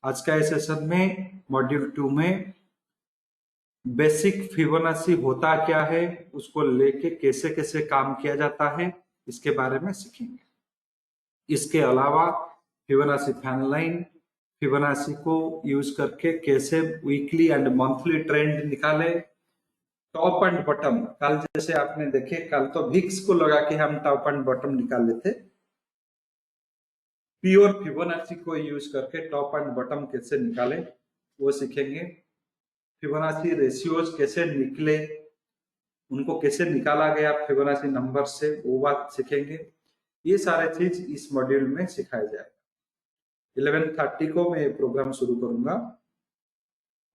आज का इस सेशन में मॉड्यूल 2 में बेसिक फिबोनाची होता क्या है, उसको लेके कैसे कैसे काम किया जाता है, इसके बारे में सीखेंगे। इसके अलावा फिबोनाची फैन लाइन, फिबोनाची को यूज करके कैसे वीकली एंड मंथली ट्रेंड निकाले, टॉप एंड बॉटम। कल जैसे आपने देखे, कल तो विक्स को लगा के हम टॉप एंड बॉटम निकाल लेते। प्योर फिबोनाची को यूज करके टॉप एंड बॉटम कैसे निकाले वो सीखेंगे। फिबोनाची रेशियोज कैसे निकले, उनको कैसे निकाला गया फिबोनाची नंबर से, वो बात सीखेंगे। ये सारे चीज इस मॉड्यूल में सिखाया जाएगा। 11:30 को मैं प्रोग्राम शुरू करूंगा।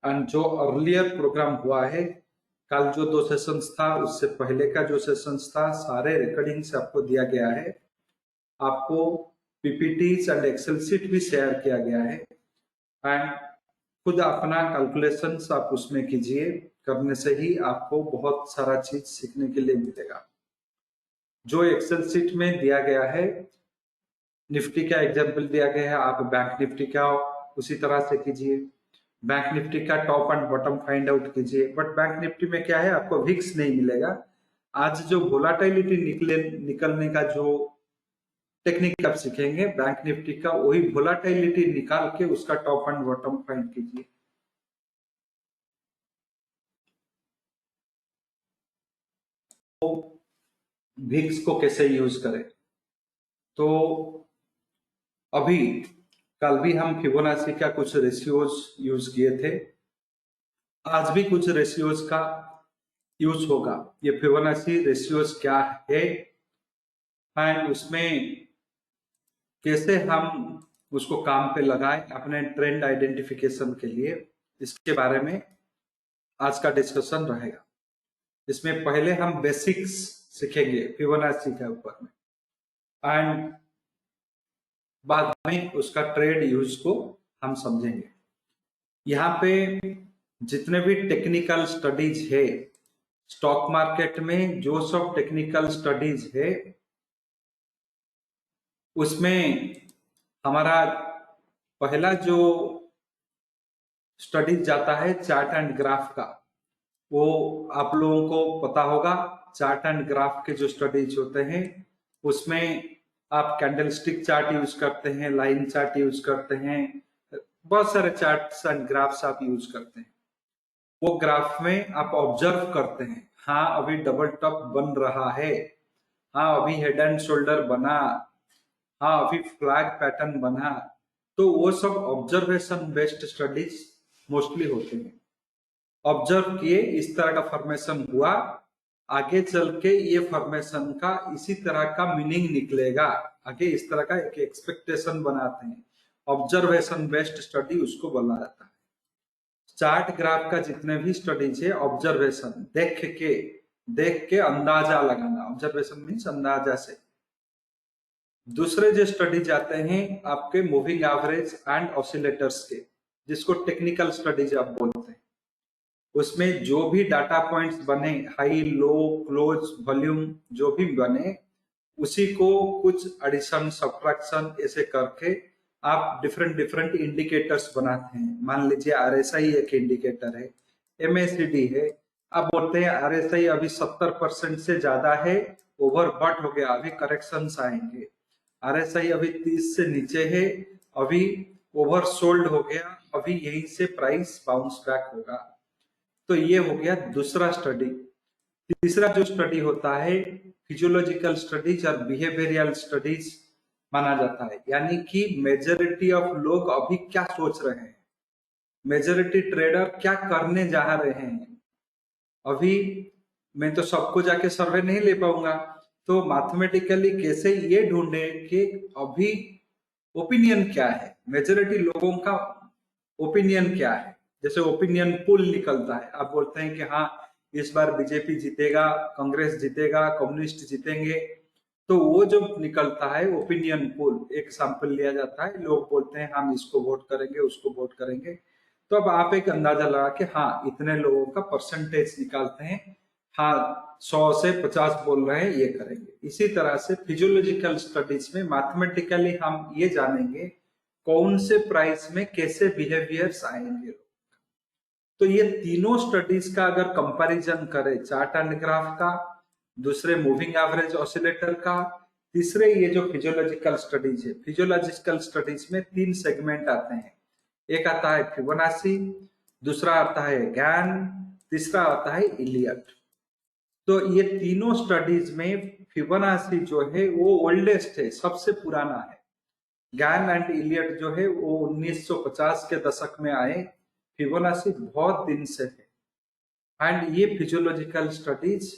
एंड जो अर्लियर प्रोग्राम हुआ है, कल जो 2 सेशंस था, उससे पहले का जो सेशंस था, सारे रिकॉर्डिंग्स आपको दिया गया है। आपको पीपीटीज एंड एक्सेल शीट भी शेयर किया गया है। एंड खुद अपना कैलकुलेशंस आप उसमें कीजिए। करने से ही आपको बहुत सारा चीज सीखने के लिए मिलेगा। जो एक्सेल शीट में दिया गया है, निफ्टी का एग्जांपल दिया गया है, आप बैंक निफ्टी का उसी तरह से कीजिए। बैंक निफ्टी का top and bottom find out कीजिए। बट बैंक निफ्टी में क्या है, आपको विक्स नहीं मिलेगा। आज जो वोलाटिलिटी निकलने का जो टेक्निक आप सीखेंगे बैंक निफ्टी का, वही वोलाटिलिटी निकाल के उसका टॉप एंड बॉटम फाइंड कीजिए। तो विक्स को कैसे यूज करें, तो अभी कल भी हम फिबोनाची का कुछ रेशियोज यूज किए थे। आज भी कुछ रेशियोज का यूज होगा। ये फिबोनाची रेशियोज क्या है एंड उसमें कैसे हम उसको काम पे लगाएं अपने ट्रेंड आइडेंटिफिकेशन के लिए, इसके बारे में आज का डिस्कशन रहेगा। इसमें पहले हम बेसिक्स सीखेंगे फिबोनाची के ऊपर में, एंड बाद में उसका ट्रेड यूज को हम समझेंगे। यहाँ पे जितने भी टेक्निकल स्टडीज है स्टॉक मार्केट में, जो सब टेक्निकल स्टडीज है उसमें हमारा पहला जो स्टडीज जाता है चार्ट एंड ग्राफ का। वो आप लोगों को पता होगा, चार्ट एंड ग्राफ के जो स्टडीज होते हैं उसमें आप कैंडलस्टिक चार्ट यूज करते हैं, लाइन चार्ट यूज करते हैं, बहुत सारे चार्ट्स एंड ग्राफ्स आप यूज करते हैं। वो ग्राफ में आप ऑब्जर्व करते हैं, हाँ अभी डबल टॉप बन रहा है, हाँ अभी हेड एंड शोल्डर बना, हाँ अभी फ्लैग पैटर्न बना। तो वो सब ऑब्जर्वेशन बेस्ड स्टडीज मोस्टली होते हैं। ऑब्जर्व किए, इस तरह का फॉर्मेशन हुआ, आगे चल के ये फॉर्मेशन का इसी तरह का मीनिंग निकलेगा, आगे इस तरह का एक एक्सपेक्टेशन बनाते हैं। ऑब्जर्वेशन बेस्ड स्टडी उसको बोला जाता है। चार्ट ग्राफ का जितने भी स्टडीज है, ऑब्जर्वेशन देख के अंदाजा लगाना। ऑब्जर्वेशन मीन्स अंदाजा से। दूसरे जो स्टडीज आते हैं आपके मूविंग एवरेज एंड ऑसिलेटर्स के, जिसको टेक्निकल स्टडीज आप बोलते हैं। उसमें जो भी डाटा पॉइंट्स बने, हाई लो क्लोज वॉल्यूम जो भी बने, उसी को कुछ एडिशन सब्ट्रैक्शन ऐसे करके आप डिफरेंट इंडिकेटर्स बनाते हैं। मान लीजिए आरएसआई एक इंडिकेटर है, एमएसीडी है। आप बोलते हैं आरएसआई अभी 70% से ज्यादा है, ओवरबॉट हो गया, अभी करेक्शंस आएंगे। आरएसआई अभी 30 से नीचे है, अभी ओवरसोल्ड हो गया, अभी यहीं से प्राइस बाउंस बैक होगा। तो ये हो गया दूसरा स्टडी। तीसरा जो स्टडी होता है फिजियोलॉजिकल स्टडीज और बिहेवियरल स्टडीज माना जाता है। यानी कि मेजॉरिटी ऑफ लोग अभी क्या सोच रहे हैं, मेजॉरिटी ट्रेडर क्या करने जा रहे हैं। अभी मैं तो सबको जाके सर्वे नहीं ले पाऊंगा, तो मैथमेटिकली कैसे ये ढूंढे कि अभी ओपिनियन क्या है, मेजॉरिटी लोगों का ओपिनियन क्या है। जैसे ओपिनियन पुल निकलता है, आप बोलते हैं कि हाँ इस बार बीजेपी जीतेगा, कांग्रेस जीतेगा, कम्युनिस्ट जीतेंगे। तो वो जो निकलता है ओपिनियन पुल, एक सैंपल लिया जाता है, लोग बोलते हैं हम इसको वोट करेंगे, उसको वोट करेंगे। तो अब आप एक अंदाजा लगा के हाँ इतने लोगों का परसेंटेज निकालते हैं, हाँ 100 से 50 बोल रहे हैं ये करेंगे। इसी तरह से फिजियोलॉजिकल स्टडीज में मैथमेटिकली हम ये जानेंगे कौन से प्राइस में कैसे बिहेवियर्स आएंगे। तो ये तीनों स्टडीज का अगर कंपैरिजन करें, चार्ट एंड ग्राफ का, दूसरे मूविंग एवरेज ऑसिलेटर का, तीसरे ये जो फिजियोलॉजिकल स्टडीज है, फिजियोलॉजिकल स्टडीज में 3 सेगमेंट आते हैं। एक आता है फिबोनाची, दूसरा आता है गैन, तीसरा आता है इलियट। तो ये तीनों स्टडीज में फिबोनाची जो है वो ओल्डेस्ट है, सबसे पुराना है। गैन एंड इलियट जो है वो 1950 के दशक में आए। फिबोनाची बहुत दिन से है। एंड ये फिजियोलॉजिकल स्टडीज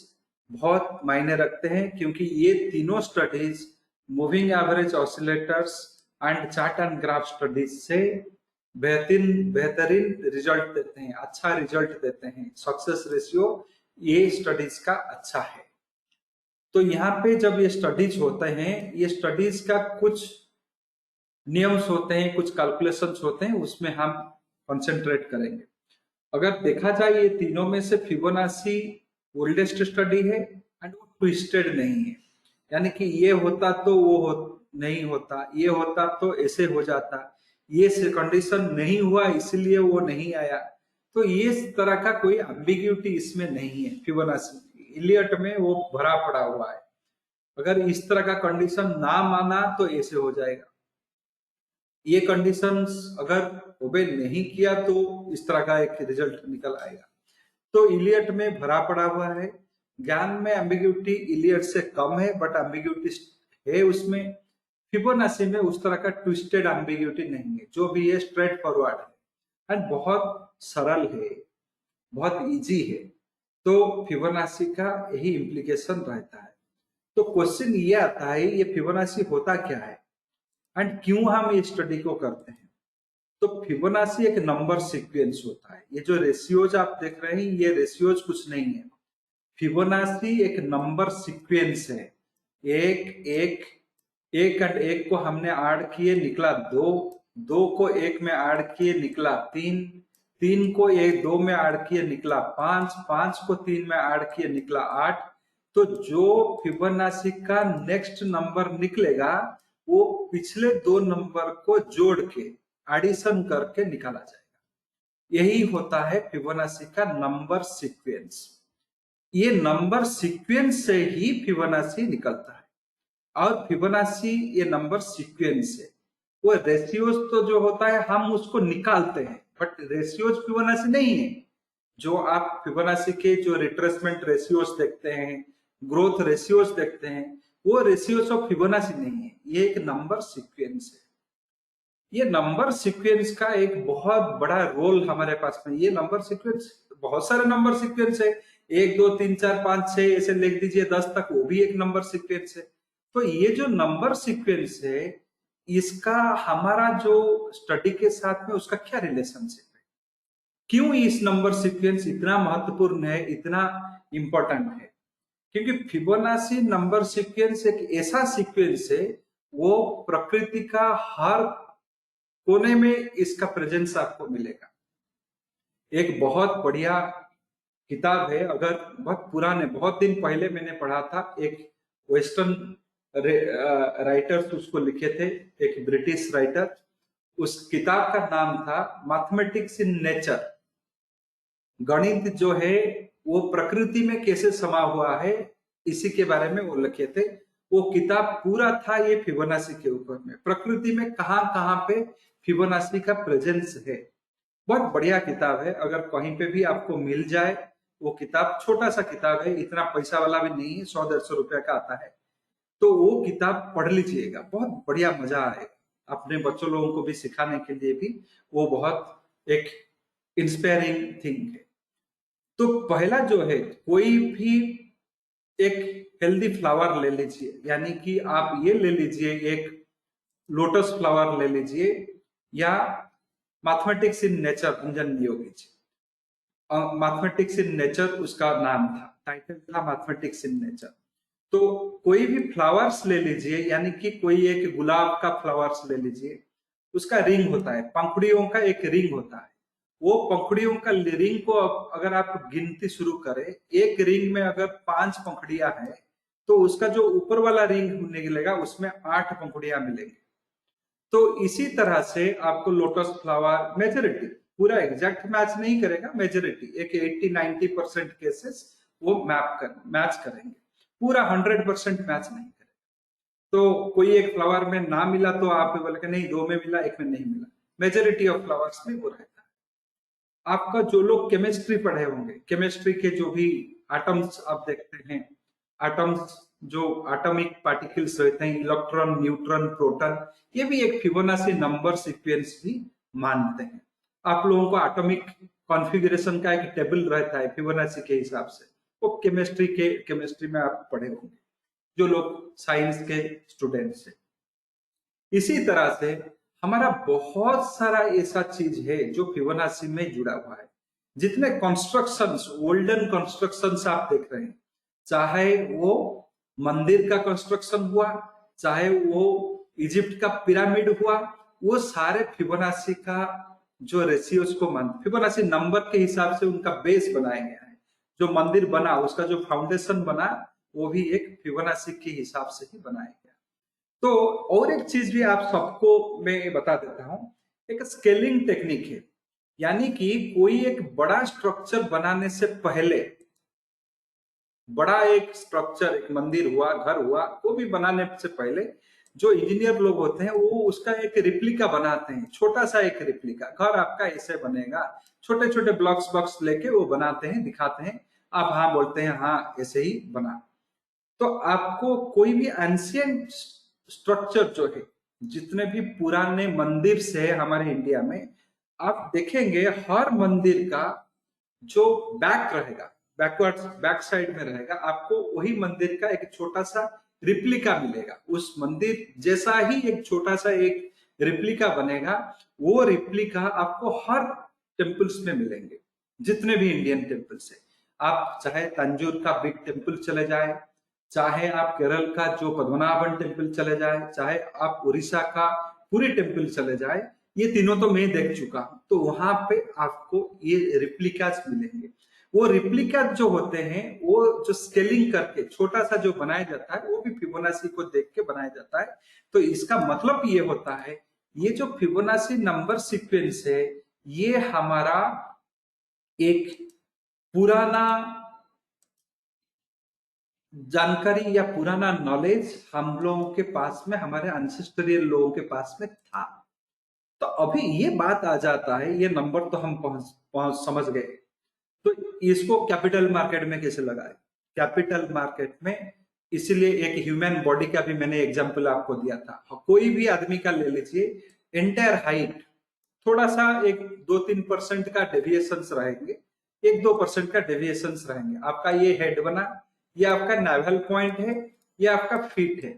बहुत मायने रखते हैं, क्योंकि ये तीनों studies moving average oscillators and chart and graph studies से बेहतरीन रिजल्ट देते हैं, अच्छा रिजल्ट देते हैं। सक्सेस रेशियो ये स्टडीज का अच्छा है। तो यहाँ पे जब ये स्टडीज होते हैं, ये स्टडीज का कुछ नियम्स होते हैं, कुछ कैलकुलेशंस होते हैं, उसमें हम कंसंट्रेट करेंगे। अगर देखा जाए ये तीनों में से फिबोनाची ओल्डेस्ट स्टडी है एंड वो ट्विस्टेड नहीं है। यानी कि ये होता तो नहीं होता, ये होता तो ऐसे हो जाता, ये कंडीशन नहीं हुआ इसलिए वो नहीं आया। तो ये तरह का कोई एम्बिग्यूटी इसमें नहीं है फिबोनाची। इलियट में वो भरा पड़ा हुआ है। अगर इस तरह का कंडीशन ना माना तो ऐसे हो जाएगा, ये कंडीशंस अगर ओबे नहीं किया तो इस तरह का एक रिजल्ट निकल आएगा। तो इलियट में भरा पड़ा हुआ है। ज्ञान में एम्बिग्यूटी इलियट से कम है, बट एम्बिग्यूटी है उसमें। फिबोनाची में उस तरह का ट्विस्टेड एम्बिग्यूटी नहीं है, जो भी है स्ट्रेट फॉरवर्ड है एंड बहुत सरल है, बहुत इजी है। तो फिबोनाची का यही इम्प्लीकेशन रहता है। तो क्वेश्चन ये आता है, ये फिबोनाची होता क्या है एंड क्यों हम ये स्टडी को करते हैं। तो फिबोनाची एक नंबर सीक्वेंस होता है। ये जो रेशियोज आप देख रहे हैं, ये रेशियोज कुछ नहीं है। फिबोनाची एक नंबर सीक्वेंस है। एक एक एक एंड एक को हमने ऐड किए निकला 2, 2 को एक में ऐड किए निकला 3, 3 को एक 2 में ऐड किए निकला 5, 5 को 3 में ऐड किए निकला 8। तो जो फिबोनाची का नेक्स्ट नंबर निकलेगा वो पिछले 2 नंबर को जोड़ के एडिशन करके निकाला जाएगा। यही होता है फिबोनाची का नंबर सीक्वेंस। ये नंबर सीक्वेंस से ही फिबोनाची निकलता है। और फिबोनाची ये नंबर सीक्वेंस है। वो रेशियोज तो जो होता है हम उसको निकालते हैं, बट रेशियोज फिबोनाची नहीं है। जो आप फिबोनाची के जो रिट्रेसमेंट रेशियोज देखते हैं, ग्रोथ रेशियोज देखते हैं, वो रेशियोज ऑफ फिबोनाची नहीं है। ये एक नंबर सीक्वेंस है। ये नंबर सीक्वेंस का एक बहुत बड़ा रोल हमारे पास में। ये नंबर सीक्वेंस, बहुत सारे नंबर सीक्वेंस है, 1 2 3 4 5 6 ऐसे लिख दीजिए 10 तक, वो भी एक नंबर सीक्वेंस है। तो ये जो नंबर सीक्वेंस है, इसका हमारा जो स्टडी के साथ में उसका क्या रिलेशनशिप है, क्यों इस नंबर सीक्वेंस इतना महत्वपूर्ण है, इतना इंपॉर्टेंट है। क्योंकि फिबोनाची नंबर सीक्वेंस एक ऐसा सीक्वेंस है, वो प्रकृति का हर कोने में इसका प्रेजेंस आपको मिलेगा। एक बहुत बढ़िया किताब है, अगर बहुत पुराने, बहुत दिन पहले मैंने पढ़ा था, एक वेस्टर्न राइटर्स उसको लिखे थे, एक ब्रिटिश राइटर। उस किताब का नाम था मैथमेटिक्स इन नेचर। गणित जो है वो प्रकृति में कैसे समा हुआ है, इसी के बारे में वो लिखे थे। वो किताब पूरा था ये फिबोनाची के ऊपर में, प्रकृति में कहां कहां पे फिबोनाची का प्रेजेंस है। बहुत बढ़िया किताब है, अगर कहीं पे भी आपको मिल जाए वो किताब। छोटा सा किताब है, इतना पैसा वाला भी नहीं है, 100-150 रुपया का आता है। तो वो किताब पढ़ लीजिएगा, बहुत बढ़िया मजा आएगा। अपने बच्चों लोगों को भी सिखाने के लिए भी वो बहुत एक इंस्पायरिंग थिंग है। तो पहला जो है, कोई भी एक हेल्दी फ्लावर ले लीजिए, यानी कि आप ये ले लीजिए, एक लोटस फ्लावर ले लीजिए, या mathematics in nature Anjan Yogi ji, mathematics in nature उसका नाम था, टाइटल था मैथमेटिक्स इन नेचर। तो कोई भी फ्लावर्स ले लीजिए, यानी कि कोई एक गुलाब का फ्लावर्स ले लीजिए, उसका रिंग होता है, पंखुड़ियों का एक रिंग होता है। वो पंखुड़ियों का रिंग को अगर आप गिनती शुरू करें, एक रिंग में अगर 5 पंखुड़ियां हैं, तो उसका जो ऊपर वाला रिंग निकलेगा उसमें 8 पंखुड़ियां मिलेंगी। तो इसी तरह से आपको लोटस फ्लावर मेजोरिटी पूरा एग्जैक्ट मैच नहीं करेगा, मेजोरिटी एक 80-90% केसेस वो मैच करेंगे, पूरा 100% मैच नहीं करेगा। तो कोई एक फ्लावर में ना मिला तो आप बोले नहीं, दो में मिला एक में नहीं मिला, मेजोरिटी ऑफ फ्लावर्स में वो रहता है। आपका जो लोग केमिस्ट्री पढ़े होंगे, केमिस्ट्री के जो भी एटम्स आप देखते हैं, एटम्स जो एटॉमिक पार्टिकल्स रहते हैं, इलेक्ट्रॉन, न्यूट्रॉन, प्रोटॉन, ये भी एक फिबोनाची नंबर सीक्वेंस भी मानते हैं। आप लोगों को एटॉमिक कॉन्फ़िगरेशन का एक टेबल रहता है फिबोनाची के हिसाब से, वो केमिस्ट्री में आप पढ़े होंगे जो लोग साइंस के स्टूडेंट्स हैं। इसी तरह से हमारा बहुत सारा ऐसा चीज है जो फिबोनाची में जुड़ा हुआ है। जितने कंस्ट्रक्शंस, ओल्डन कंस्ट्रक्शंस आप देख रहे हैं, चाहे वो मंदिर का कंस्ट्रक्शन हुआ, चाहे वो इजिप्ट का पिरामिड हुआ, वो सारे फिबोनाची का जो रेशियोज को फिबोनाची नंबर के हिसाब से उनका बेस बनाया गया है। जो मंदिर बना, उसका जो फाउंडेशन बना, वो भी एक फिबोनाची के हिसाब से ही बनाया गया। तो और एक चीज भी आप सबको मैं बता देता हूं, एक स्केलिंग टेक्निक है। यानी कि कोई एक बड़ा स्ट्रक्चर बनाने से पहले, बड़ा एक स्ट्रक्चर, एक मंदिर हुआ, घर हुआ, वो भी बनाने से पहले जो इंजीनियर लोग होते हैं वो उसका एक रिप्लिका बनाते हैं, छोटा सा एक रिप्लिका। घर आपका ऐसे बनेगा, छोटे छोटे ब्लॉक्स लेके वो बनाते हैं, दिखाते हैं, आप हाँ बोलते हैं हाँ ऐसे ही बना। तो आपको कोई भी एंशियंट स्ट्रक्चर जो है, जितने भी पुराने मंदिर से है हमारे इंडिया में, आप देखेंगे हर मंदिर का जो बैक रहेगा, बैक साइड में रहेगा, आपको वही मंदिर का एक छोटा सा रिप्लिका मिलेगा। उस मंदिर जैसा ही एक छोटा सा एक रिप्लिका बनेगा, वो रिप्लिका आपको हर टेम्पल्स में मिलेंगे, जितने भी इंडियन टेम्पल्स है। आप चाहे तंजूर का बिग टेम्पल चले जाए, चाहे आप केरल का जो पद्मनाभन टेम्पल चले जाए, चाहे आप उड़ीसा का पूरी टेम्पल चले जाए, ये तीनों तो मैं देख चुका हूं। तो वहां पे आपको ये रिप्लिकास मिलेंगे। वो रिप्लिका जो होते हैं, वो जो स्केलिंग करके छोटा सा जो बनाया जाता है, वो भी फिबोनाची को देख के बनाया जाता है। तो इसका मतलब ये होता है, ये जो फिबोनाची नंबर सीक्वेंस है, ये हमारा एक पुराना जानकारी या पुराना नॉलेज हम लोगों के पास में, हमारे एंसेस्टरियल लोगों के पास में था। तो अभी ये बात आ जाता है, ये नंबर तो हम पहुंच समझ गए, तो इसको कैपिटल मार्केट में कैसे लगाए? कैपिटल मार्केट में इसीलिए एक ह्यूमन बॉडी का भी मैंने एग्जांपल आपको दिया था। कोई भी आदमी का ले लीजिए, एंटायर हाइट, थोड़ा सा एक 2-3% का डेविएशंस रहेंगे, 1-2% का डेविएशंस रहेंगे। आपका ये हेड बना, ये आपका नाभल पॉइंट है, ये आपका फीट है।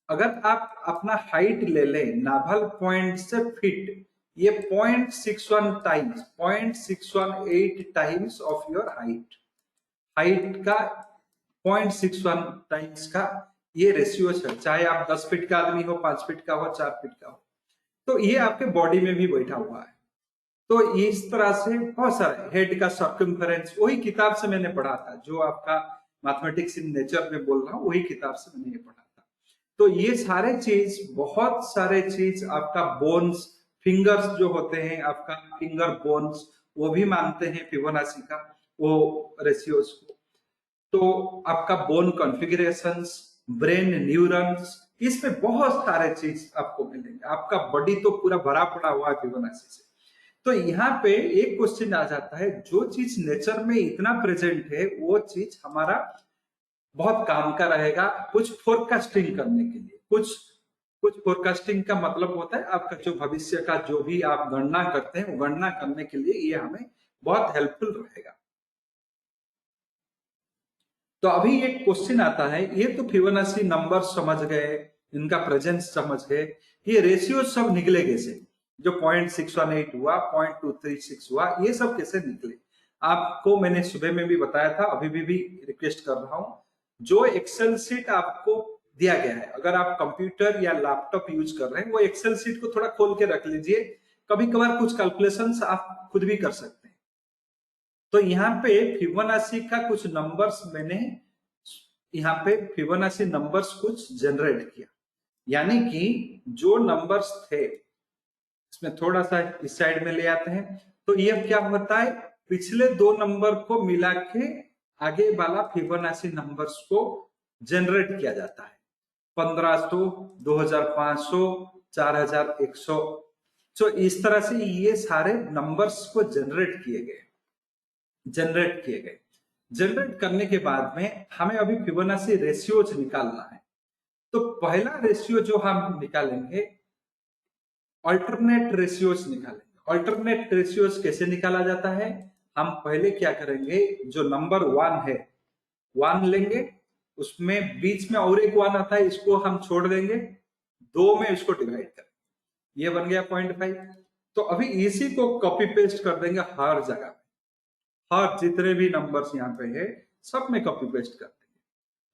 अगर आप अपना हाइट ले लें नाभल पॉइंट से फीट, ये 0.61 times, 0.618 times of your height, height का 0.61 टाइम्स का ये रेशियो है। चाहे आप 10 फीट का आदमी हो, 5 फीट का हो, 4 फीट का हो, तो ये आपके बॉडी में भी बैठा हुआ है। तो इस तरह से बहुत सारे हेड का सर्कमफेरेंस, वही किताब से मैंने पढ़ा था, जो आपका मैथमेटिक्स इन नेचर में बोल रहा हूँ, वही किताब से मैंने ये पढ़ा था। तो ये सारे चीज, बहुत सारे चीज, आपका बोन्स, फिंगर्स जो होते हैं, आपका फिंगर बोन्स, वो भी मानते हैं फिबोनाची का वो रेशियोज को। तो आपका बोन कॉन्फ़िगरेशंस, ब्रेन न्यूरॉन्स, इसमें बहुत सारे चीज आपको मिलेंगे। आपका बॉडी तो पूरा भरा पड़ा हुआ है फिबोनाची से। तो यहाँ पे एक क्वेश्चन आ जाता है, जो चीज नेचर में इतना प्रेजेंट है, वो चीज हमारा बहुत काम का रहेगा कुछ फोरकास्टिंग करने के लिए। कुछ कुछ फोरकास्टिंग का मतलब होता है आपका जो भविष्य का जो भी आप गणना करते हैं, वो गणना करने के लिए ये हमें बहुत हेल्पफुल रहेगा। तो अभी एक क्वेश्चन आता है, ये तो फिबोनाची नंबर समझ गए, इनका प्रेजेंस समझ गए, ये रेशियो सब निकले कैसे? जो 0.618 हुआ, 0.236 हुआ, ये सब कैसे निकले? आपको मैंने सुबह में भी बताया था, अभी भी रिक्वेस्ट कर रहा हूं, जो एक्सेल शीट आपको दिया गया है, अगर आप कंप्यूटर या लैपटॉप यूज कर रहे हैं, वो एक्सेल शीट को थोड़ा खोल के रख लीजिए। कभी कभार कुछ कैलकुलेशंस आप खुद भी कर सकते हैं। तो यहाँ पे फिबोनाची का कुछ नंबर्स मैंने यहाँ पे फिबोनाची नंबर्स कुछ जनरेट किया। यानी कि जो नंबर्स थे, इसमें थोड़ा सा इस साइड में ले आते हैं, तो ये क्या होता है, पिछले दो नंबर को मिला के आगे वाला फिबोनाची नंबर्स को जनरेट किया जाता है। 1500, 2500, 4100, तो इस तरह से ये सारे नंबर्स को जनरेट किए गए। जनरेट करने के बाद में हमें अभी फिबोनाची रेशियोज निकालना है। तो पहला रेशियो जो हम निकालेंगे, अल्टरनेट रेशियोज निकालेंगे। अल्टरनेट रेशियोज कैसे निकाला जाता है, हम पहले क्या करेंगे, जो नंबर 1 है 1 लेंगे, उसमें बीच में और एक 1 आता है, इसको हम छोड़ देंगे, 2 में इसको डिवाइड करेंगे, ये बन गया 0.5। तो अभी इसी को कॉपी पेस्ट कर देंगे हर जगह, हर जितने भी नंबर्स यहाँ पे है सब में कॉपी पेस्ट कर देंगे।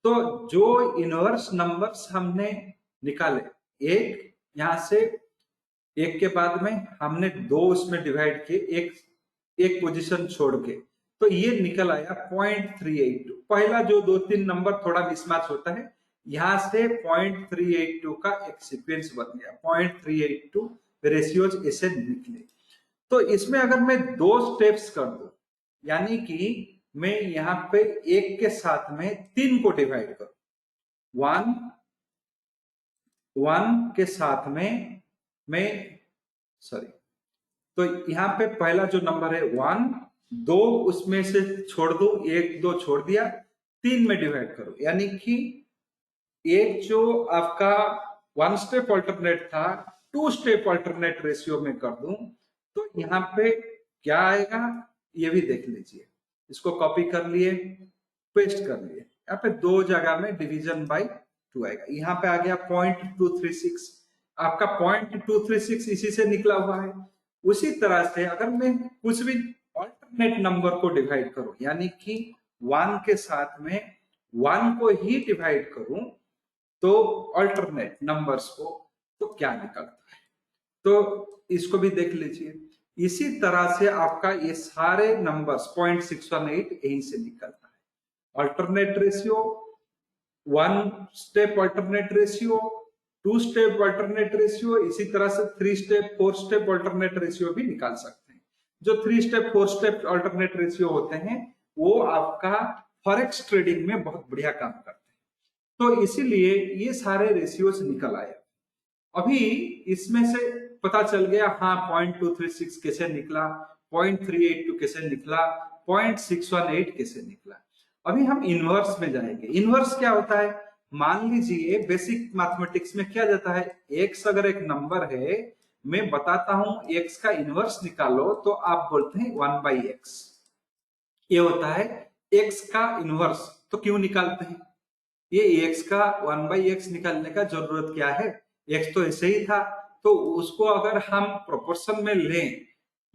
तो जो इनवर्स नंबर्स हमने निकाले, एक यहां से, एक के बाद में हमने 2 उसमें डिवाइड किए, एक पोजीशन छोड़ के, तो ये निकल आया 0.382। पहला जो 2-3 नंबर थोड़ा मिसमैच होता है, यहां से 0.382 का एक सीक्वेंस बन गया, 0.382 रेशियोज ऐसे निकले। तो इसमें अगर मैं 2 स्टेप्स कर दूं, यानी कि मैं यहाँ पे 1 के साथ में 3 को डिवाइड करूं, 1 के साथ में मैं, सॉरी, तो यहाँ पे पहला जो नंबर है 1, 2 उसमें से छोड़ दो, 1 2 छोड़ दिया, 3 में डिवाइड करो, यानी कि एक जो आपका 1 स्टेप अल्टरनेट था 2 स्टेप अल्टरनेट रेशियो में कर दूं, तो यहाँ पे क्या आएगा ये भी देख लीजिए। इसको कॉपी कर लिए, पेस्ट कर लिए, यहाँ पे 2 जगह में डिवीजन बाय 2 आएगा, यहाँ पे आ गया 0.236। आपका 0.236 इसी से निकला हुआ है। उसी तरह से अगर मैं कुछ भी अल्टरनेट नंबर को डिवाइड करूं, यानी कि 1 के साथ में 1 को ही डिवाइड करूं, तो अल्टरनेट नंबर्स को, तो क्या निकलता है, तो इसको भी देख लीजिए। इसी तरह से आपका ये सारे नंबर्स 0.618 यहीं से निकलता है। Alternate ratio, 1 step alternate ratio, 2 step alternate ratio, इसी तरह से 3 स्टेप 4 स्टेप अल्टरनेट रेशियो भी निकाल सकते हैं। जो 3 स्टेप 4 स्टेप अल्टरनेट रेशियो होते हैं वो आपका फॉरेक्स ट्रेडिंग में बहुत बढ़िया काम करते हैं। तो इसीलिए ये सारे रेशियोज निकल आए। अभी इसमें से पता चल गया, हाँ 0.236 कैसे निकला, 0.382 कैसे निकला, 0.618 कैसे निकला। अभी हम इनवर्स में जाएंगे। इनवर्स क्या होता है, मान लीजिए बेसिक मैथमेटिक्स में क्या जाता है, x अगर एक नंबर है, मैं बताता हूं x का इनवर्स निकालो, तो आप बोलते हैं 1/x। ये होता है x का इनवर्स। तो क्यों निकालते हैं, ये x का 1/x निकालने का जरूरत क्या है, x तो ऐसे ही था, तो उसको अगर हम प्रोपोर्शन में लें,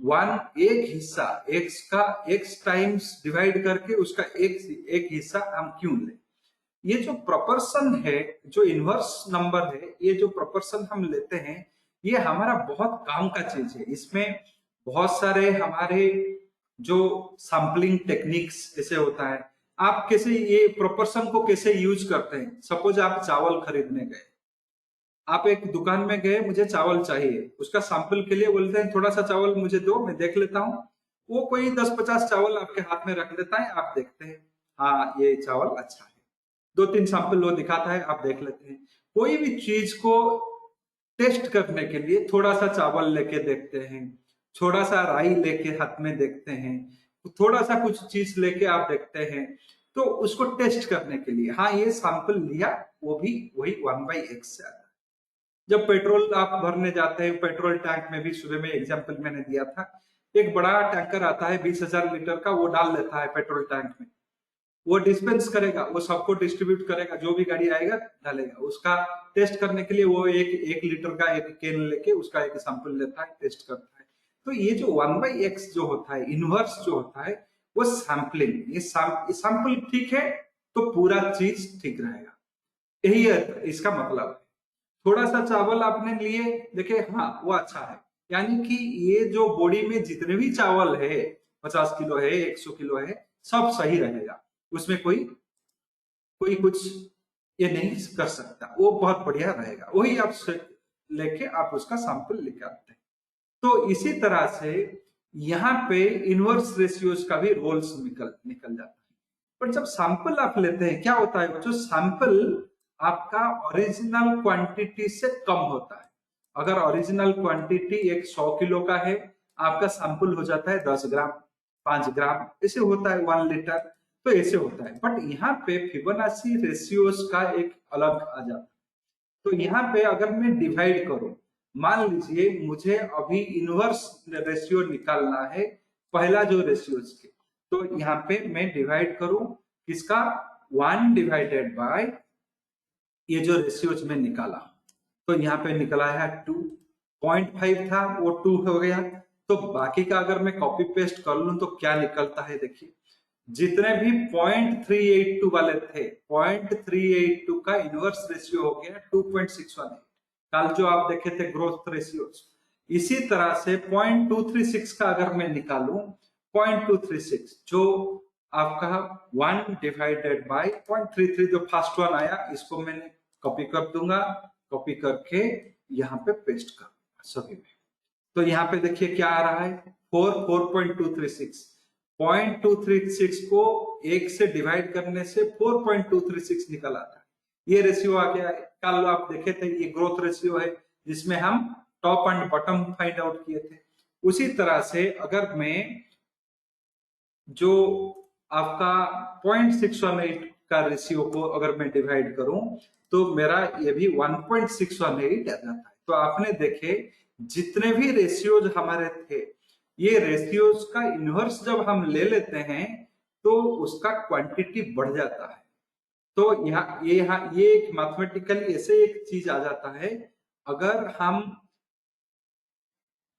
1 एक हिस्सा x का x टाइम्स डिवाइड करके उसका एक हिस्सा हम क्यों लें। ये जो प्रोपोर्शन है, जो इनवर्स नंबर है, ये जो प्रोपोर्शन हम लेते हैं, ये हमारा बहुत काम का चीज है। इसमें बहुत सारे हमारे जो सैम्पलिंग टेक्निक्स ऐसे होता है, आप कैसे ये प्रोपोर्शन को कैसे यूज करते हैं। सपोज आप चावल खरीदने गए, आप एक दुकान में गए, मुझे चावल चाहिए, उसका सैंपल के लिए बोलते हैं थोड़ा सा चावल मुझे दो, मैं देख लेता हूँ। वो कोई 10-50 चावल आपके हाथ में रख देता है, आप देखते हैं हाँ ये चावल अच्छा है, 2-3 सैंपल वो दिखाता है, आप देख लेते हैं। कोई भी चीज को टेस्ट करने के लिए थोड़ा सा चावल लेके देखते हैं, थोड़ा सा राई लेके हाथ में देखते हैं, थोड़ा सा कुछ चीज लेके आप देखते हैं, तो उसको टेस्ट करने के लिए, हाँ ये सैंपल लिया, वो भी वही 1/x से आता है। जब पेट्रोल आप भरने जाते हैं, पेट्रोल टैंक में भी सुबह में एग्जाम्पल मैंने दिया था, एक बड़ा टैंकर आता है 20,000 लीटर का, वो डाल लेता है पेट्रोल टैंक में, वो डिस्पेंस करेगा, वो सबको डिस्ट्रीब्यूट करेगा, जो भी गाड़ी आएगा डालेगा। उसका टेस्ट करने के लिए वो एक लीटर का एक कैन लेके उसका एक सैंपल लेता है, टेस्ट करता है। तो ये जो 1/x जो होता है, इनवर्स जो होता है, वो सैंपलिंग, ये सैंपल ठीक है तो पूरा चीज ठीक रहेगा, यही है इसका मतलब है। थोड़ा सा चावल आपने लिए, देखे हाँ वो अच्छा है, यानी कि ये जो बॉडी में जितने भी चावल है, 50 किलो है, 100 किलो है, सब सही रहेगा, उसमें कोई कुछ ये नहीं कर सकता, वो बहुत बढ़िया रहेगा, वही आप लेके आप उसका सैंपल निकालते हैं। तो इसी तरह से यहाँ पे इनवर्स रेशियोज का भी रोल्स निकल जाता है। पर जब सैंपल आप लेते हैं क्या होता है, जो सैंपल आपका ओरिजिनल क्वांटिटी से कम होता है। अगर ओरिजिनल क्वांटिटी एक 100 किलो का है, आपका सैंपल हो जाता है 10 ग्राम, 5 ग्राम, ऐसे होता है 1 लीटर, तो ऐसे होता है। बट यहाँ पे फिबोनाची रेशियोज का एक अलग आ जाता है। तो यहाँ पे अगर मैं डिवाइड करूं, मान लीजिए मुझे अभी इनवर्स रेशियो निकालना है पहला जो रेशियोज के, तो यहाँ पे मैं डिवाइड करूं किसका, 1 डिवाइडेड बाय ये जो रेशियोज में निकाला, तो यहाँ पे निकला है 2.5 था, वो 2 हो गया। तो बाकी का अगर मैं कॉपी पेस्ट कर लूं तो क्या निकलता है, देखिए जितने भी 0.382 वाले थे, 0.382 का इनवर्स रेशियो हो गया 2.618। कल जो आप देखे थे ग्रोथ रेशियो, इसी तरह से 0.236 का अगर मैं निकालूं, 0.236 जो आपका 1 डिवाइडेड बाय 0.33 जो फर्स्ट वन आया, इसको मैंने कॉपी कर दूंगा, कॉपी करके यहाँ पे पेस्ट कर सभी में। तो यहाँ पे देखिए क्या आ रहा है, 4.236, 0.236 को 1 से डिवाइड करने से 4.236 निकल आता है, ये रेशियो आ गया है। कल आप देखे थे ये ग्रोथ रेशियो है जिसमें हम top and bottom find out किए थे। उसी तरह से अगर मैं जो आपका 0.618 का रेशियो को अगर मैं डिवाइड करूं तो मेरा ये भी 1.618 आ जाता है। तो आपने देखे जितने भी रेशियोज हमारे थे, ये रेशियोज का इनवर्स जब हम ले लेते हैं तो उसका क्वांटिटी बढ़ जाता है। तो यहाँ ये एक मैथमेटिकली ऐसे एक चीज आ जाता है, अगर हम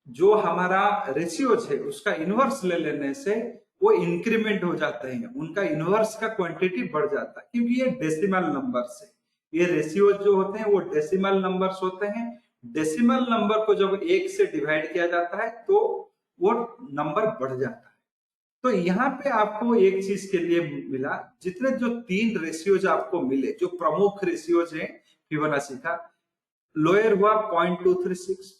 जो हमारा रेशियोज है उसका इनवर्स ले लेने से वो इंक्रीमेंट हो जाते हैं, उनका इनवर्स का क्वांटिटी बढ़ जाता है, क्योंकि ये डेसिमल नंबर्स है। ये रेशियोज जो होते हैं वो डेसिमल नंबर्स होते हैं। डेसिमल नंबर को जब 1 से डिवाइड किया जाता है तो वो नंबर बढ़ जाता है। तो यहाँ पे आपको एक चीज के लिए मिला, जितने जो 3 रेशियोज आपको मिले, जो प्रमुख रेशियोज है फिबोनाची का, लोअर हुआ 0.236,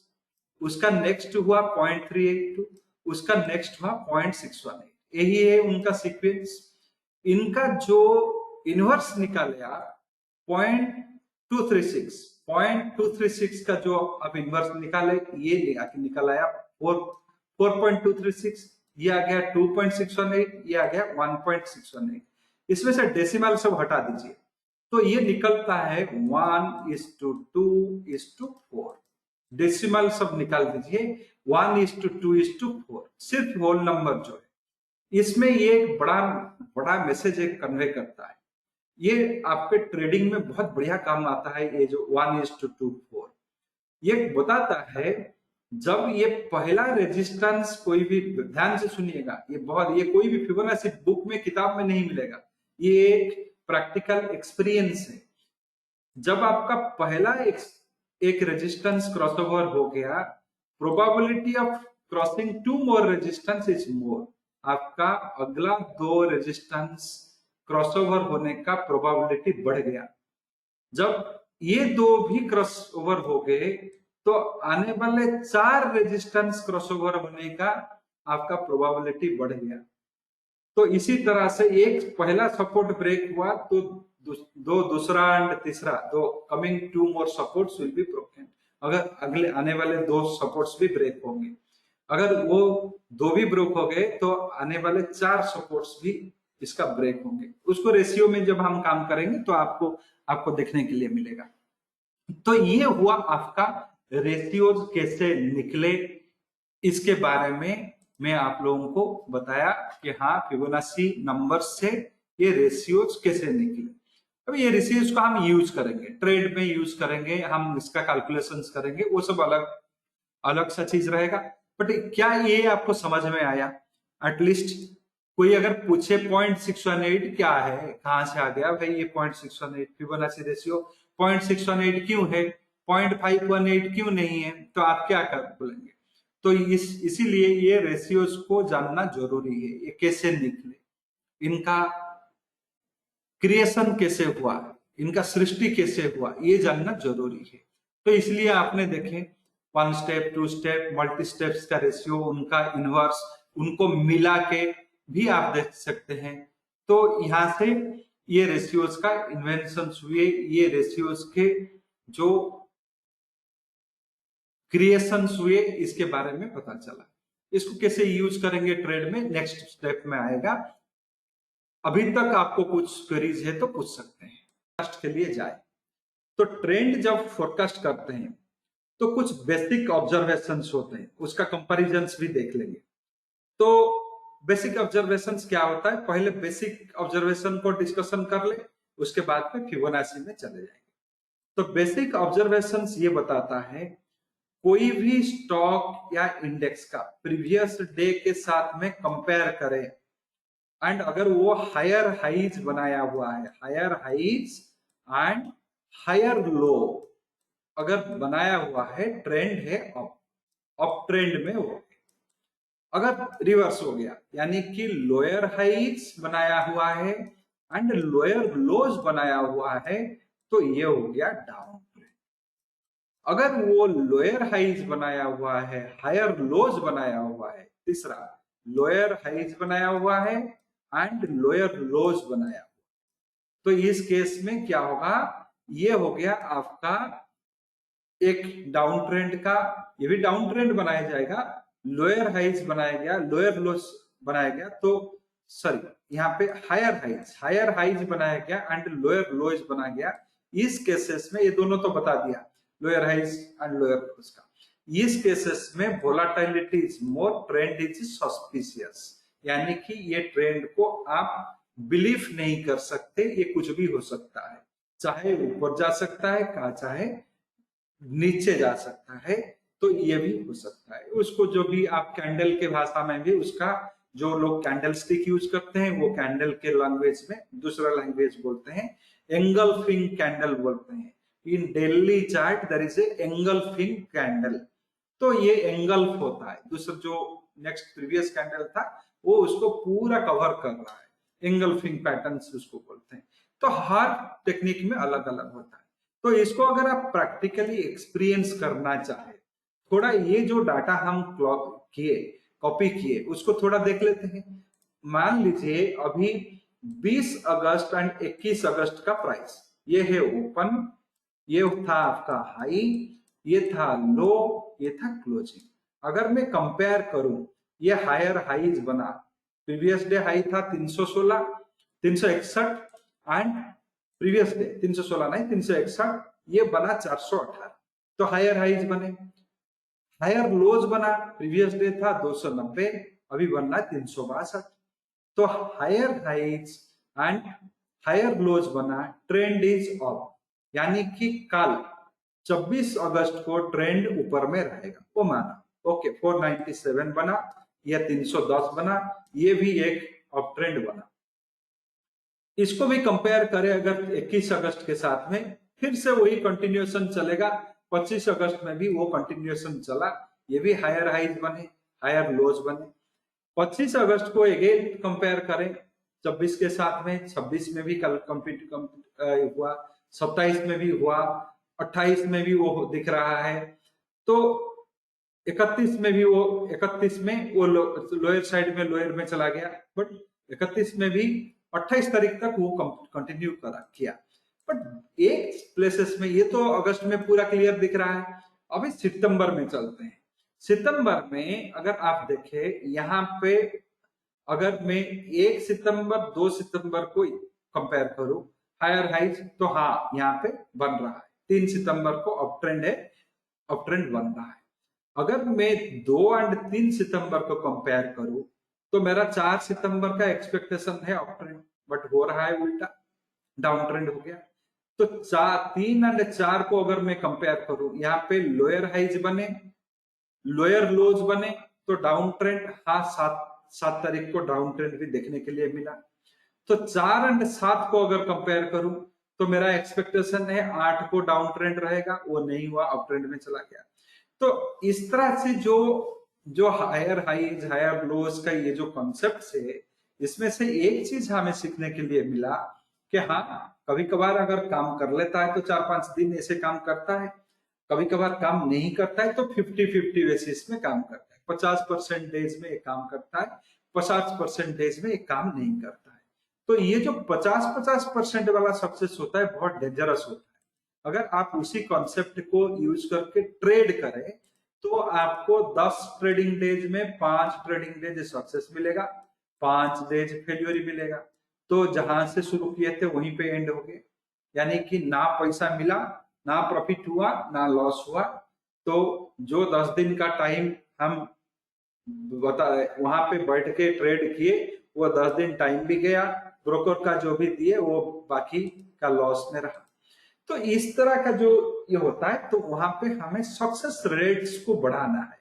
उसका नेक्स्ट हुआ 0.382, उसका नेक्स्ट हुआ 0.618, यही है उनका सीक्वेंस। इनका जो इनवर्स निकाला 0.236, 0.236 का जो अब इनवर्स निकाले, ये निकल आया 4.236, ये आ गया 2.618, ये आ गया 1.618। इसमें से डेसिमल सब हटा दीजिए तो ये निकलता है 1:2:4। डेसिमल सब निकाल दीजिए, 1:2:4, सिर्फ होल नंबर जो है इसमें ये एक बड़ा बड़ा मैसेज एक कन्वे करता है। ये आपके ट्रेडिंग में बहुत बढ़िया काम आता है, ये जो 1:2:4 ये बताता है जब ये पहला रेजिस्टेंस, कोई भी ध्यान से सुनिएगा, ये कोई भी फिबोनाची बुक में किताब में नहीं मिलेगा, ये एक प्रैक्टिकल एक्सपीरियंस है। जब आपका पहला एक रेजिस्टेंस क्रॉसओवर हो गया, probability of crossing 2 more resistance is more, आपका अगला 2 रेजिस्टेंस क्रॉसओवर होने का प्रोबेबिलिटी बढ़ गया। जब ये 2 भी क्रॉसओवर हो गए तो आने वाले 4 रेजिस्टेंस क्रॉसओवर होने का आपका प्रोबेबिलिटी बढ़ गया। तो इसी तरह से एक पहला सपोर्ट ब्रेक हुआ तो दूसरा एंड तीसरा, दो coming 2 more supports will be broken, अगर अगले आने वाले 2 सपोर्ट्स भी ब्रेक होंगे। अगर वो 2 भी ब्रेक हो गए तो आने वाले 4 सपोर्ट्स भी इसका ब्रेक होंगे। उसको रेशियो में जब हम काम करेंगे तो आपको देखने के लिए मिलेगा। तो ये हुआ आपका रेशियोज कैसे निकले, इसके बारे में मैं आप लोगों को बताया कि हाँ फिबोनाची नंबर से ये रेशियोज कैसे निकले। अब ये रेशियोज को हम यूज करेंगे, ट्रेड में यूज करेंगे, हम इसका कैलकुलेशंस करेंगे, वो सब अलग अलग सा चीज रहेगा। बट क्या ये आपको समझ में आया? एटलीस्ट कोई अगर पूछे 0.618 क्या है, कहां से आ गया भाई ये 0.618 फिबोनाची रेशियो 0.618 क्यों है, 0.518 क्यों नहीं है, तो आप क्या कर बोलेंगे? तो इसीलिए ये रेशियोज को जानना जरूरी है, ये कैसे निकले, इनका क्रिएशन कैसे हुआ, इनका सृष्टि कैसे हुआ ये जानना जरूरी है। तो इसलिए आपने देखे 1 स्टेप 2 स्टेप मल्टी स्टेप्स का रेशियो, उनका इनवर्स, उनको मिला के भी आप देख सकते हैं। तो यहां से ये रेशियोज का इन्वेंशन हुए, ये रेशियोज के जो क्रिएशंस हुए इसके बारे में पता चला। इसको कैसे यूज करेंगे ट्रेड में, नेक्स्ट स्टेप में आएगा। अभी तक आपको कुछ क्वेरीज है तो पूछ सकते हैं। फोरकास्ट के लिए जाए तो ट्रेंड जब फोरकास्ट करते हैं तो कुछ बेसिक ऑब्जर्वेशंस होते हैं, उसका कंपैरिजंस भी देख लेंगे। तो बेसिक ऑब्जर्वेशंस क्या होता है, पहले बेसिक ऑब्जर्वेशन को डिस्कशन कर ले, उसके बाद में फिबोनाची में चले जाएंगे। तो बेसिक ऑब्जर्वेशंस ये बताता है कोई भी स्टॉक या इंडेक्स का प्रीवियस डे के साथ में कंपेयर करें एंड अगर वो हायर हाइज बनाया हुआ है, higher highs and higher lows अगर बनाया हुआ है, ट्रेंड है अप ट्रेंड में हो। अगर रिवर्स हो गया यानी कि लोअर हाइज बनाया हुआ है एंड लोअर लोज बनाया हुआ है तो ये हो गया डाउन ट्रेंड। अगर वो लोअर हाइज बनाया हुआ है, हायर लोज बनाया हुआ है, तीसरा लोअर हाइज बनाया हुआ है एंड लोअर लोज बनाया हुआ, तो इस केस में क्या होगा, ये हो गया आपका एक डाउन ट्रेंड का, ये भी डाउन ट्रेंड बनाया जाएगा, लोअर हाइज बनाया गया, लोअर लोज बनाया गया, तो सॉरी यहाँ पे हायर हाइज बनाया गया एंड लोअर लोज बनाया गया। इस केसेस में ये दोनों तो बता दिया, lower highs and lower lows का। इस केसेस में volatility is more, trend is suspicious, यानी कि ये ट्रेंड को आप बिलीव नहीं कर सकते, ये कुछ भी हो सकता है, चाहे ऊपर जा सकता है, कहा चाहे नीचे जा सकता है, तो ये भी हो सकता है। उसको जो भी आप कैंडल के भाषा में भी, उसका जो लोग कैंडल स्टिक यूज करते हैं वो कैंडल के लैंग्वेज में दूसरा लैंग्वेज बोलते हैं, एंगल्फिंग कैंडल बोलते हैं। In daily chart there is a engulfing candle, तो ये एंगल्फ होता है, दूसरा जो नेक्स्ट प्रीवियस कैंडल था वो उसको पूरा कवर कर रहा है, एंगल्फिंग पैटर्न्स उसको बोलते हैं। तो हर टेक्निक में अलग अलग होता है। तो इसको अगर आप प्रैक्टिकली एक्सपीरियंस करना चाहे, थोड़ा ये जो डाटा हम कॉपी किए उसको थोड़ा देख लेते हैं। मान लीजिए अभी 20 अगस्त एंड 21 अगस्त का प्राइस, ये है ओपन, ये था आपका हाई, ये था लो, ये था क्लोजिंग। अगर मैं कंपेयर करूं, ये हायर हाइज बना, प्रीवियस डे हाई था 316 361 एंड प्रीवियस डे 316 नहीं 361, ये बना 418, तो हायर हाइज बने। हायर लोज बना, प्रीवियस डे था 290, अभी बनना 362, तो higher highs and higher lows बना, ट्रेंड इज अप, यानी कि कल 26 अगस्त को ट्रेंड ऊपर में रहेगा, वो माना ओके। 497 बना या 310 बना, ये भी एक अप ट्रेंड बना। इसको भी कंपेयर करें अगर 21 अगस्त के साथ में, फिर से वही कंटिन्यूएशन चलेगा, 25 अगस्त में भी वो कंटिन्यूएशन चला, ये भी हायर हाइज बने, हायर लोज बने। 25 अगस्त को अगेन कंपेयर करें 26 के साथ में, 26 में भी कल हुआ, 27 में भी हुआ, 28 में भी वो दिख रहा है, तो 31 में भी वो, 31 में वो लोअर साइड में, लोअर में चला गया, बट 31 में भी 28 तारीख तक वो कंटिन्यू किया। बट एक प्लेसेस में, ये तो अगस्त में पूरा क्लियर दिख रहा है, अभी सितंबर में चलते हैं। सितंबर में अगर आप देखें, यहाँ पे अगर मैं 1 सितंबर 2 सितंबर को कंपेयर करूं हायर हाइज, तो हाँ यहाँ पे बन रहा है। 3 सितंबर को अप ट्रेंड है, अप ट्रेंड बन रहा है। अगर मैं 2 और 3 सितंबर को कंपेयर करूं तो मेरा 4 सितंबर का एक्सपेक्टेशन है अप ट्रेंड, बट हो रहा है उल्टा, डाउन ट्रेंड हो गया। तो 3 और 4 को अगर मैं कंपेयर करूं, यहाँ पे लोअर हाइज बने, लोअर लोज बने, तो डाउन ट्रेंड, हाँ 7 तारीख को डाउन ट्रेंड भी देखने के लिए मिला। तो 4 और 7 को अगर कंपेयर करूं तो मेरा एक्सपेक्टेशन है 8 को डाउन ट्रेंड रहेगा, वो नहीं हुआ, अप ट्रेंड में चला गया। तो इस तरह से जो हायर हाइज हायर लोज का ये जो कॉन्सेप्ट है, इसमें से एक चीज हमें सीखने के लिए मिला कि हाँ कभी कभार अगर काम कर लेता है तो 4-5 दिन ऐसे काम करता है, कभी कभार काम नहीं करता है तो 50-50 बेसिस में काम करता है। 50% डेज में एक काम करता है, 50% डेज में एक काम नहीं करता है। तो ये जो 50-50% वाला सक्सेस होता है बहुत डेंजरस होता है। अगर आप उसी कॉन्सेप्ट को यूज करके ट्रेड करें तो आपको 10 ट्रेडिंग डेज में 5 ट्रेडिंग डेज सक्सेस मिलेगा, 5 डेज फेल्यूर मिलेगा। तो जहां से शुरू किए थे वहीं पे एंड हो गए, यानी कि ना पैसा मिला, ना प्रॉफिट हुआ, ना लॉस हुआ। तो जो 10 दिन का टाइम हम बता वहां पे बैठ के ट्रेड किए, वो 10 दिन टाइम भी गया, ब्रोकर का जो भी दिए वो बाकी का लॉस में रहा। तो इस तरह का जो ये होता है, तो वहां पे हमें सक्सेस रेट्स को बढ़ाना है।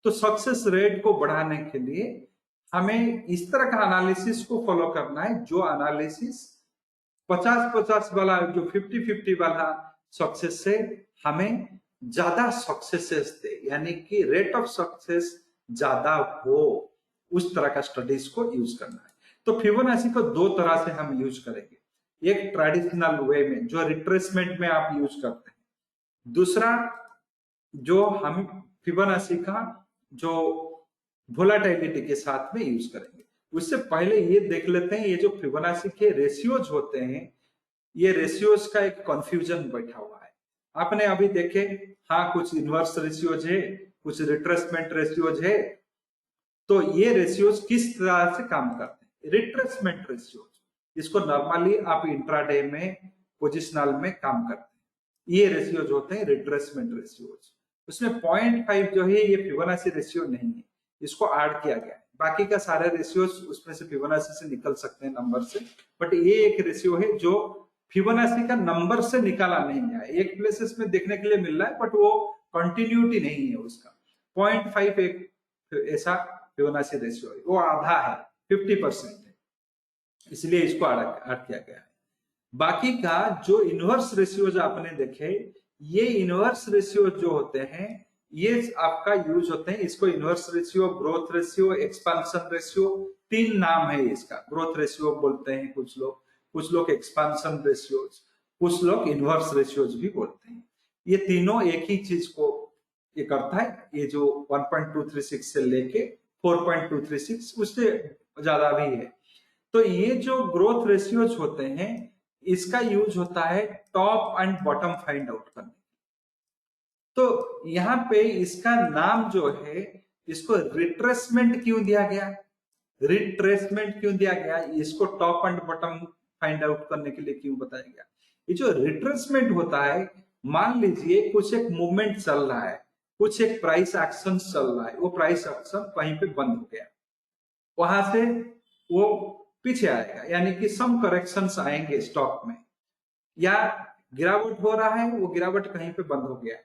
तो सक्सेस रेट को बढ़ाने के लिए हमें इस तरह का एनालिसिस को फॉलो करना है, जो एनालिसिस 50-50 वाला, जो 50-50 वाला सक्सेस से हमें ज्यादा सक्सेसेस दे, यानी कि रेट ऑफ सक्सेस ज्यादा हो, उस तरह का स्टडीज को यूज करना है। तो फिबोनाची को दो तरह से हम यूज करेंगे, एक ट्रेडिशनल वे में जो रिट्रेसमेंट में आप यूज करते हैं, दूसरा जो हम फिबोनाची का जो वोलाटिलिटी के साथ में यूज करेंगे। उससे पहले ये देख लेते हैं, ये जो फिबोनाची के रेशियोज होते हैं, ये रेशियोज का एक कंफ्यूजन बैठा हुआ है। आपने अभी देखे, हाँ कुछ इनवर्स रेशियोज है, कुछ रिट्रेसमेंट रेशियोज है। तो ये रेशियोज किस तरह से काम करते हैं? रिट्रेसमेंट रेशियोज, इसको नॉर्मली आप इंट्राडे में पोजिशनल में काम करते हैं, ये रेशियोज होते हैं रिट्रेसमेंट रेशियोज। उसमें 0.5 जो है ये फिबोनाची रेशियो नहीं है, इसको ऐड किया गया है। बाकी का सारे रेशियोज उसमें से फिबोनाची से निकल सकते हैं नंबर से, बट ये एक रेशियो है जो फिबोनाची का नंबर से निकाला नहीं गया है। एक प्लेसेस में देखने के लिए मिल रहा है बट वो कंटिन्यूटी नहीं है उसका। 0.5 एक ऐसा फिबोनाची रेशियो है, वो आधा है, 50% है, इसलिए इसको ऐड किया गया है। बाकी का जो इनवर्स रेशियोज आपने देखे, ये इनवर्स रेशियो जो होते हैं ये आपका यूज होते हैं, इसको inverse ratio, growth ratio, expansion ratio, तीन नाम है इसका। ग्रोथ रेशियो बोलते हैं कुछ लोग एक्सपांशन रेशियोज, कुछ लोग इनवर्स रेशियोज भी बोलते हैं। ये तीनों एक ही चीज को ये करता है। ये जो 1.236 से लेके 4.236 उससे ज्यादा भी है। तो ये जो ग्रोथ रेशियोज होते हैं, इसका यूज होता है top and bottom find out करने। तो यहाँ पे इसका नाम जो है, इसको रिट्रेसमेंट क्यों दिया गया? रिट्रेसमेंट क्यों दिया गया? इसको top and bottom find out करने के लिए क्यों बताया गया? ये जो रिट्रेसमेंट होता है, मान लीजिए कुछ एक मूवमेंट चल रहा है, कुछ एक प्राइस एक्शन चल रहा है, वो प्राइस एक्शन कहीं पे बंद हो गया, वहां से वो पीछे आएगा, यानी कि सम करेक्शंस आएंगे स्टॉक में, या गिरावट हो रहा है, वो गिरावट कहीं पे बंद हो गया,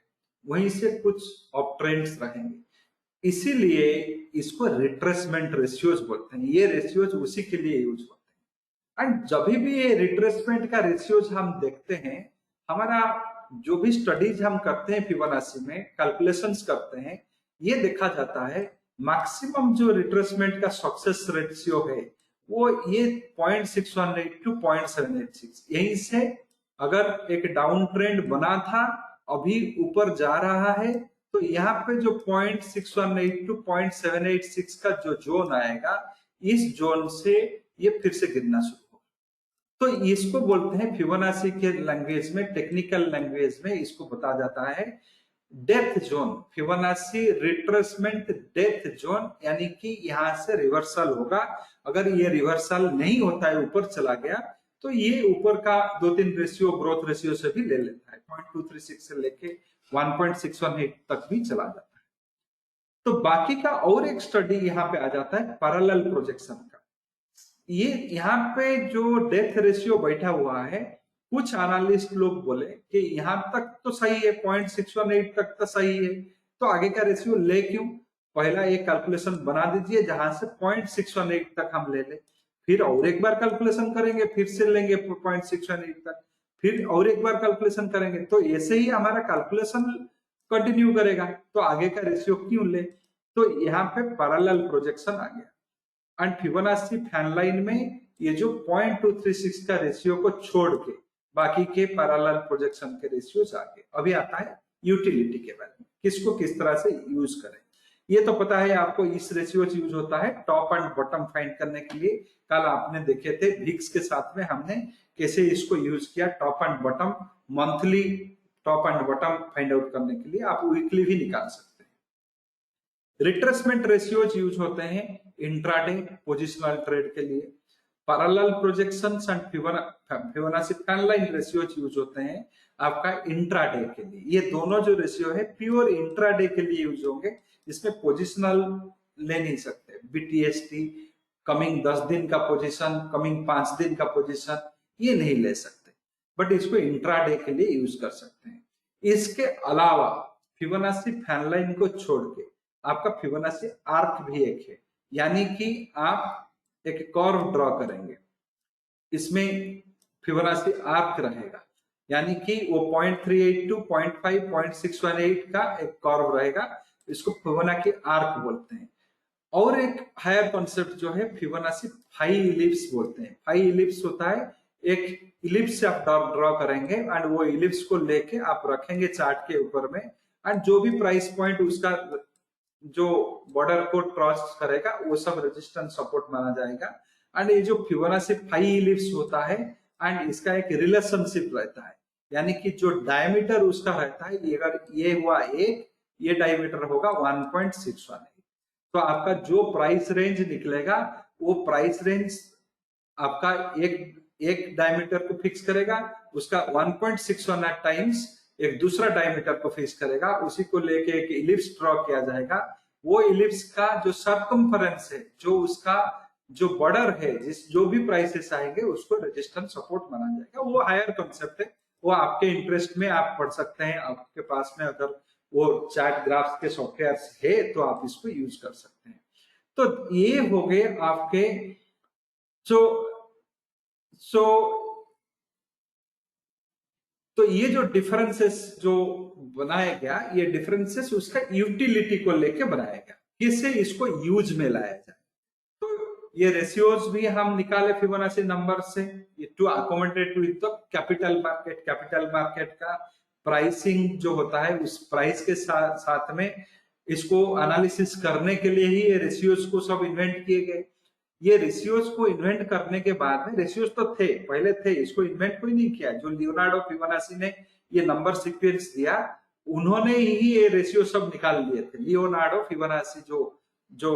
वहीं से कुछ अप ट्रेंड्स रहेंगे। इसीलिए इसको रिट्रेसमेंट रेशियोज बोलते हैं। ये रेशियोज उसी के लिए यूज होते हैं। एंड जब भी ये रिट्रेसमेंट का रेशियोज हम देखते हैं, हमारा जो भी स्टडीज हम करते हैं फिबोनाची में, कैलकुलेशंस करते हैं, ये देखा जाता है मैक्सिमम जो रिट्रेसमेंट का सक्सेस रेशियो है वो ये 0.618 टू 0.786, यहीं से अगर एक डाउन ट्रेंड बना था, अभी ऊपर जा रहा है, तो यहाँ पे जो 0.618 टू 0.786 का जो जोन आएगा, इस जोन से ये फिर से गिरना शुरू हो। तो इसको बोलते हैं फिबोनाची के लैंग्वेज में, टेक्निकल लैंग्वेज में इसको बताया जाता है death zone, Fibonacci retracement death zone, यानी कि यहां से रिवर्सल होगा। अगर ये रिवर्सल नहीं होता है, ऊपर चला गया, तो ये ऊपर का 2-3 रेशियो ग्रोथ रेशियो से भी ले लेता है, 0.236 से लेके 1.618 तक भी चला जाता है। तो बाकी का और एक स्टडी यहाँ पे आ जाता है पैरेलल प्रोजेक्शन का। ये यहाँ पे जो डेथ रेशियो बैठा हुआ है, कुछ एनालिस्ट लोग बोले कि यहाँ तक तो सही है, 0.618 तक तो सही है, तो आगे का रेशियो ले क्यों? पहला एक कैलकुलेशन बना दीजिए जहां से 0.618 तक हम ले ले, फिर और एक बार कैलकुलेशन करेंगे, फिर से लेंगे 0.618 तक, फिर और एक बार कैलकुलेशन करेंगे, तो ऐसे ही हमारा कैलकुलेशन कंटिन्यू करेगा, तो आगे का रेशियो क्यों ले? तो यहाँ पे पैरेलल प्रोजेक्शन आ गया। एंड फिबोनाची फैन लाइन में ये जो 0.236 का रेशियो को छोड़ के बाकी के पैरेलल प्रोजेक्शन के रेशियोज आगे। अभी आता है यूटिलिटी के बारे में, किसको किस तरह से यूज करें। ये तो पता है आपको, इस रेशियोज यूज होता है टॉप एंड बॉटम फाइंड करने के लिए। कल आपने देखे थे विक्स के साथ में हमने कैसे इसको यूज किया, top and bottom monthly top and bottom find out करने के लिए। आप वीकली भी निकाल सकते हैं। रिट्रेसमेंट रेशियोज यूज होते हैं इंट्राडे पोजिशनल ट्रेड के लिए। Parallel projections and Fibonacci fan line ratios use होते हैं आपका इंट्राडे के लिए। ये दोनों जो रेशियो है प्योर इंट्राडे के लिए यूज होंगे, इसमें पोजिशनल ले नहीं सकते। बीटीएसटी कमिंग 10 दिन का पोजीशन, कमिंग 5 दिन का पोजीशन, ये नहीं ले सकते, बट इसको इंट्राडे के लिए यूज कर सकते हैं। इसके अलावा फिबोनाची फैन लाइन को छोड़ के आपका फिबोनाची आर्क भी एक है, यानी कि आप एक कर्व ड्रॉ करेंगे, इसमें फिबोनाची आर्क रहेगा, यानी कि वो 0.382, 0.5, 0.618 का एक कर्व रहेगा, इसको फिबोनाची आर्क बोलते हैं। और एक हायर कॉन्सेप्ट जो है फिबोनाची फाई इलिप्स बोलते हैं। फाई इलिप्स होता है एक इलिप्स से आप ड्रॉ करेंगे एंड वो इलिप्स को लेके आप रखेंगे चार्ट के ऊपर में, एंड जो भी प्राइस पॉइंट उसका जो बॉर्डर को क्रॉस करेगा वो सब रेजिस्टेंस सपोर्ट माना जाएगा। एंड ये जो फिबोनाची फाई इलिप्स होता है एंड इसका एक रिलेशनशिप रहता है, यानी कि जो डायमीटर उसका रहता है, अगर ये हुआ एक, ये डायमीटर होगा 1.618। तो आपका जो प्राइस रेंज निकलेगा वो प्राइस रेंज आपका एक डायमीटर को फिक्स करेगा, उसका 1.618 टाइम्स एक दूसरा डायमीटर को फिक्स करेगा, उसी को लेके एक इलिप्स ड्रॉ किया जाएगा। वो इलिप्स का जो सर्कमफरेंस है, जो उसका जो बॉर्डर है, जो भी प्राइसेस आएंगे उसको रेजिस्टेंस सपोर्ट माना जाएगा। वो हायर कॉन्सेप्ट है, वो आपके इंटरेस्ट में आप पढ़ सकते हैं। आपके पास में अगर वो चार्ट ग्राफ्स के सॉफ्टवेयर है तो आप इसको यूज कर सकते हैं। तो ये हो गए आपके तो ये जो डिफरेंसेस जो बनाया गया, ये डिफरेंसेस उसका यूटिलिटी को लेके बनाया गया, किससे इसको यूज में लाया जाए। तो ये रेशियोज भी हम निकाले फिबोनाची नंबर से, to accommodate with the capital market. Capital market का प्राइसिंग जो होता है उस प्राइस के साथ में इसको एनालिसिस करने के लिए ही ये रेशियोज को सब इन्वेंट किए गए। ये रेशियोज को इन्वेंट करने के बाद में, रेशियोज तो थे पहले थे, इसको इन्वेंट कोई नहीं किया। जो लियोनार्डो फिबोनाची ने ये नंबर सीक्वेंस दिया, उन्होंने ही ये रेशियो सब निकाल लिए थे। लियोनार्डो फिबोनाची जो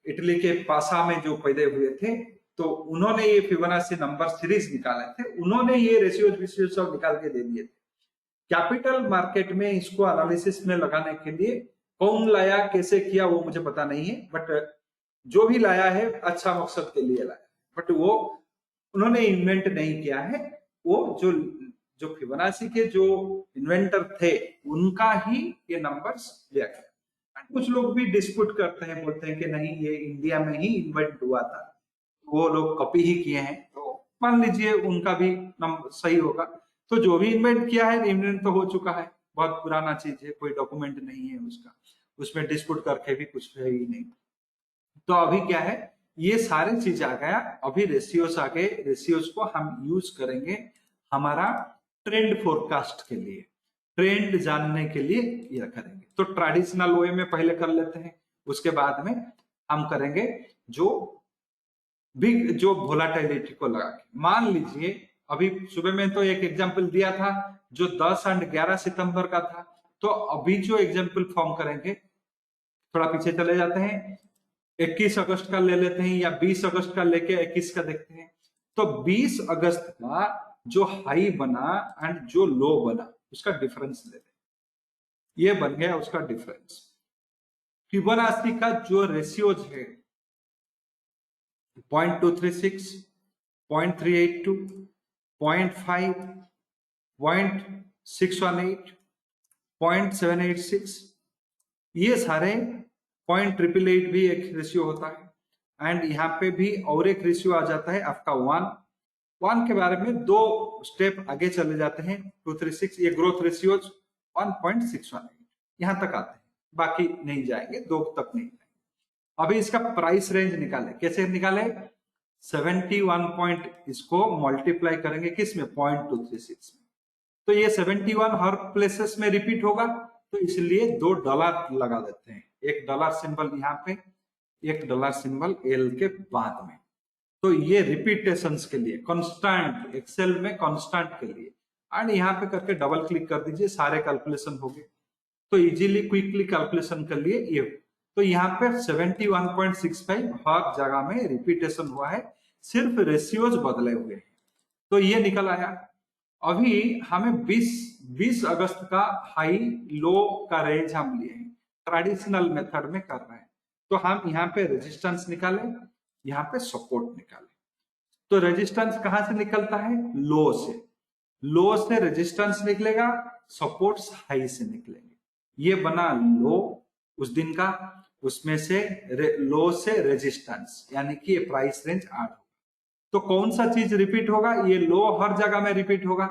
इटली के पासा में जो पैदा हुए थे, तो उन्होंने ये फिबोनाची नंबर सीरीज निकाले थे, उन्होंने ये रेशियो सब निकाल के दे दिए थे। कैपिटल मार्केट में इसको एनालिसिस में लगाने के लिए कौन लाया, कैसे किया, वो मुझे पता नहीं है, बट जो भी लाया है अच्छा मकसद के लिए लाया, बट वो उन्होंने इन्वेंट नहीं किया है। वो जो फिबोनाची के जो इन्वेंटर थे उनका ही ये नंबर्स लिया गया। कुछ लोग भी डिस्प्यूट करते हैं, बोलते हैं कि नहीं ये इंडिया में ही इन्वेंट हुआ था, वो लोग कॉपी ही किए हैं। तो मान लीजिए उनका भी नंबर सही होगा। तो जो भी इन्वेंट किया है, इन्वेंट तो हो चुका है, बहुत पुराना चीज है, कोई डॉक्यूमेंट नहीं है उसका, उसमें डिस्प्यूट करके भी कुछ है ही नहीं। तो अभी क्या है, ये सारे चीज आ गया, अभी रेशियोज आ गए। रेशियोज को हम यूज करेंगे हमारा ट्रेंड फोरकास्ट के लिए, ट्रेंड जानने के लिए ये करेंगे। तो ट्रेडिशनल वे में पहले कर लेते हैं, उसके बाद में हम करेंगे जो बिग जो वोलेटिलिटी को लगा के। मान लीजिए अभी सुबह में तो एक एग्जांपल दिया था जो 10 और 11 सितंबर का था। तो अभी जो एग्जांपल फॉर्म करेंगे, थोड़ा पीछे चले जाते हैं, 21 अगस्त का ले लेते हैं, या 20 अगस्त का लेके 21 का देखते हैं। तो 20 अगस्त का जो हाई बना एंड जो लो बना उसका डिफरेंस लेते हैं, ये बन गया उसका डिफरेंस। फिबोनाची का जो रेशियोज है 0.236, 0.382, 0.5, 0.618, 0.786, ये सारे 0.888 भी एक रेशियो होता है। एंड यहाँ पे भी और एक रेशियो आ जाता है आपका 1 के बारे में 2 स्टेप आगे चले जाते हैं। 236 ये ग्रोथ रेशियोज 1.618 यहाँ तक आते हैं, बाकी नहीं जाएंगे, 2 तक नहीं जाएंगे। अभी इसका प्राइस रेंज निकाले, कैसे निकाले? 71 पॉइंट इसको मल्टीप्लाई करेंगे किस में, 0.236 में। तो ये 71 हर प्लेसेस में रिपीट होगा, तो इसलिए $2 लगा देते हैं, $1 सिंबल यहाँ पे, $1 सिंबल एल के बाद में। तो ये रिपीटेशंस के लिए कांस्टेंट, एक्सेल में कांस्टेंट के लिए, एंड यहाँ पे करके डबल क्लिक कर दीजिए, सारे कैलकुलेशन हो गए। तो इजीली क्विकली कैलकुलेशन कर लिए ये। तो यहाँ पे 71.65 हर जगह में रिपीटेशन हुआ है, सिर्फ रेशियोज बदले हुए हैं, तो ये निकल आया। अभी हमें 20 अगस्त का हाई लो का रेंज हम लिए हैं, ट्रेडिशनल मेथड में कर रहे हैं। तो हम यहाँ पे रेजिस्टेंस निकाले, यहाँ पे सपोर्ट निकाले। तो रेजिस्टेंस कहां से निकलता है, लो से रेजिस्टेंस निकलेगा, सपोर्ट्स हाई से निकलेंगे। ये बना लो उस दिन का, उसमें से लो से रेजिस्टेंस, यानी कि ये प्राइस रेंज 8 होगा। तो कौन सा चीज रिपीट होगा, ये लो हर जगह में रिपीट होगा।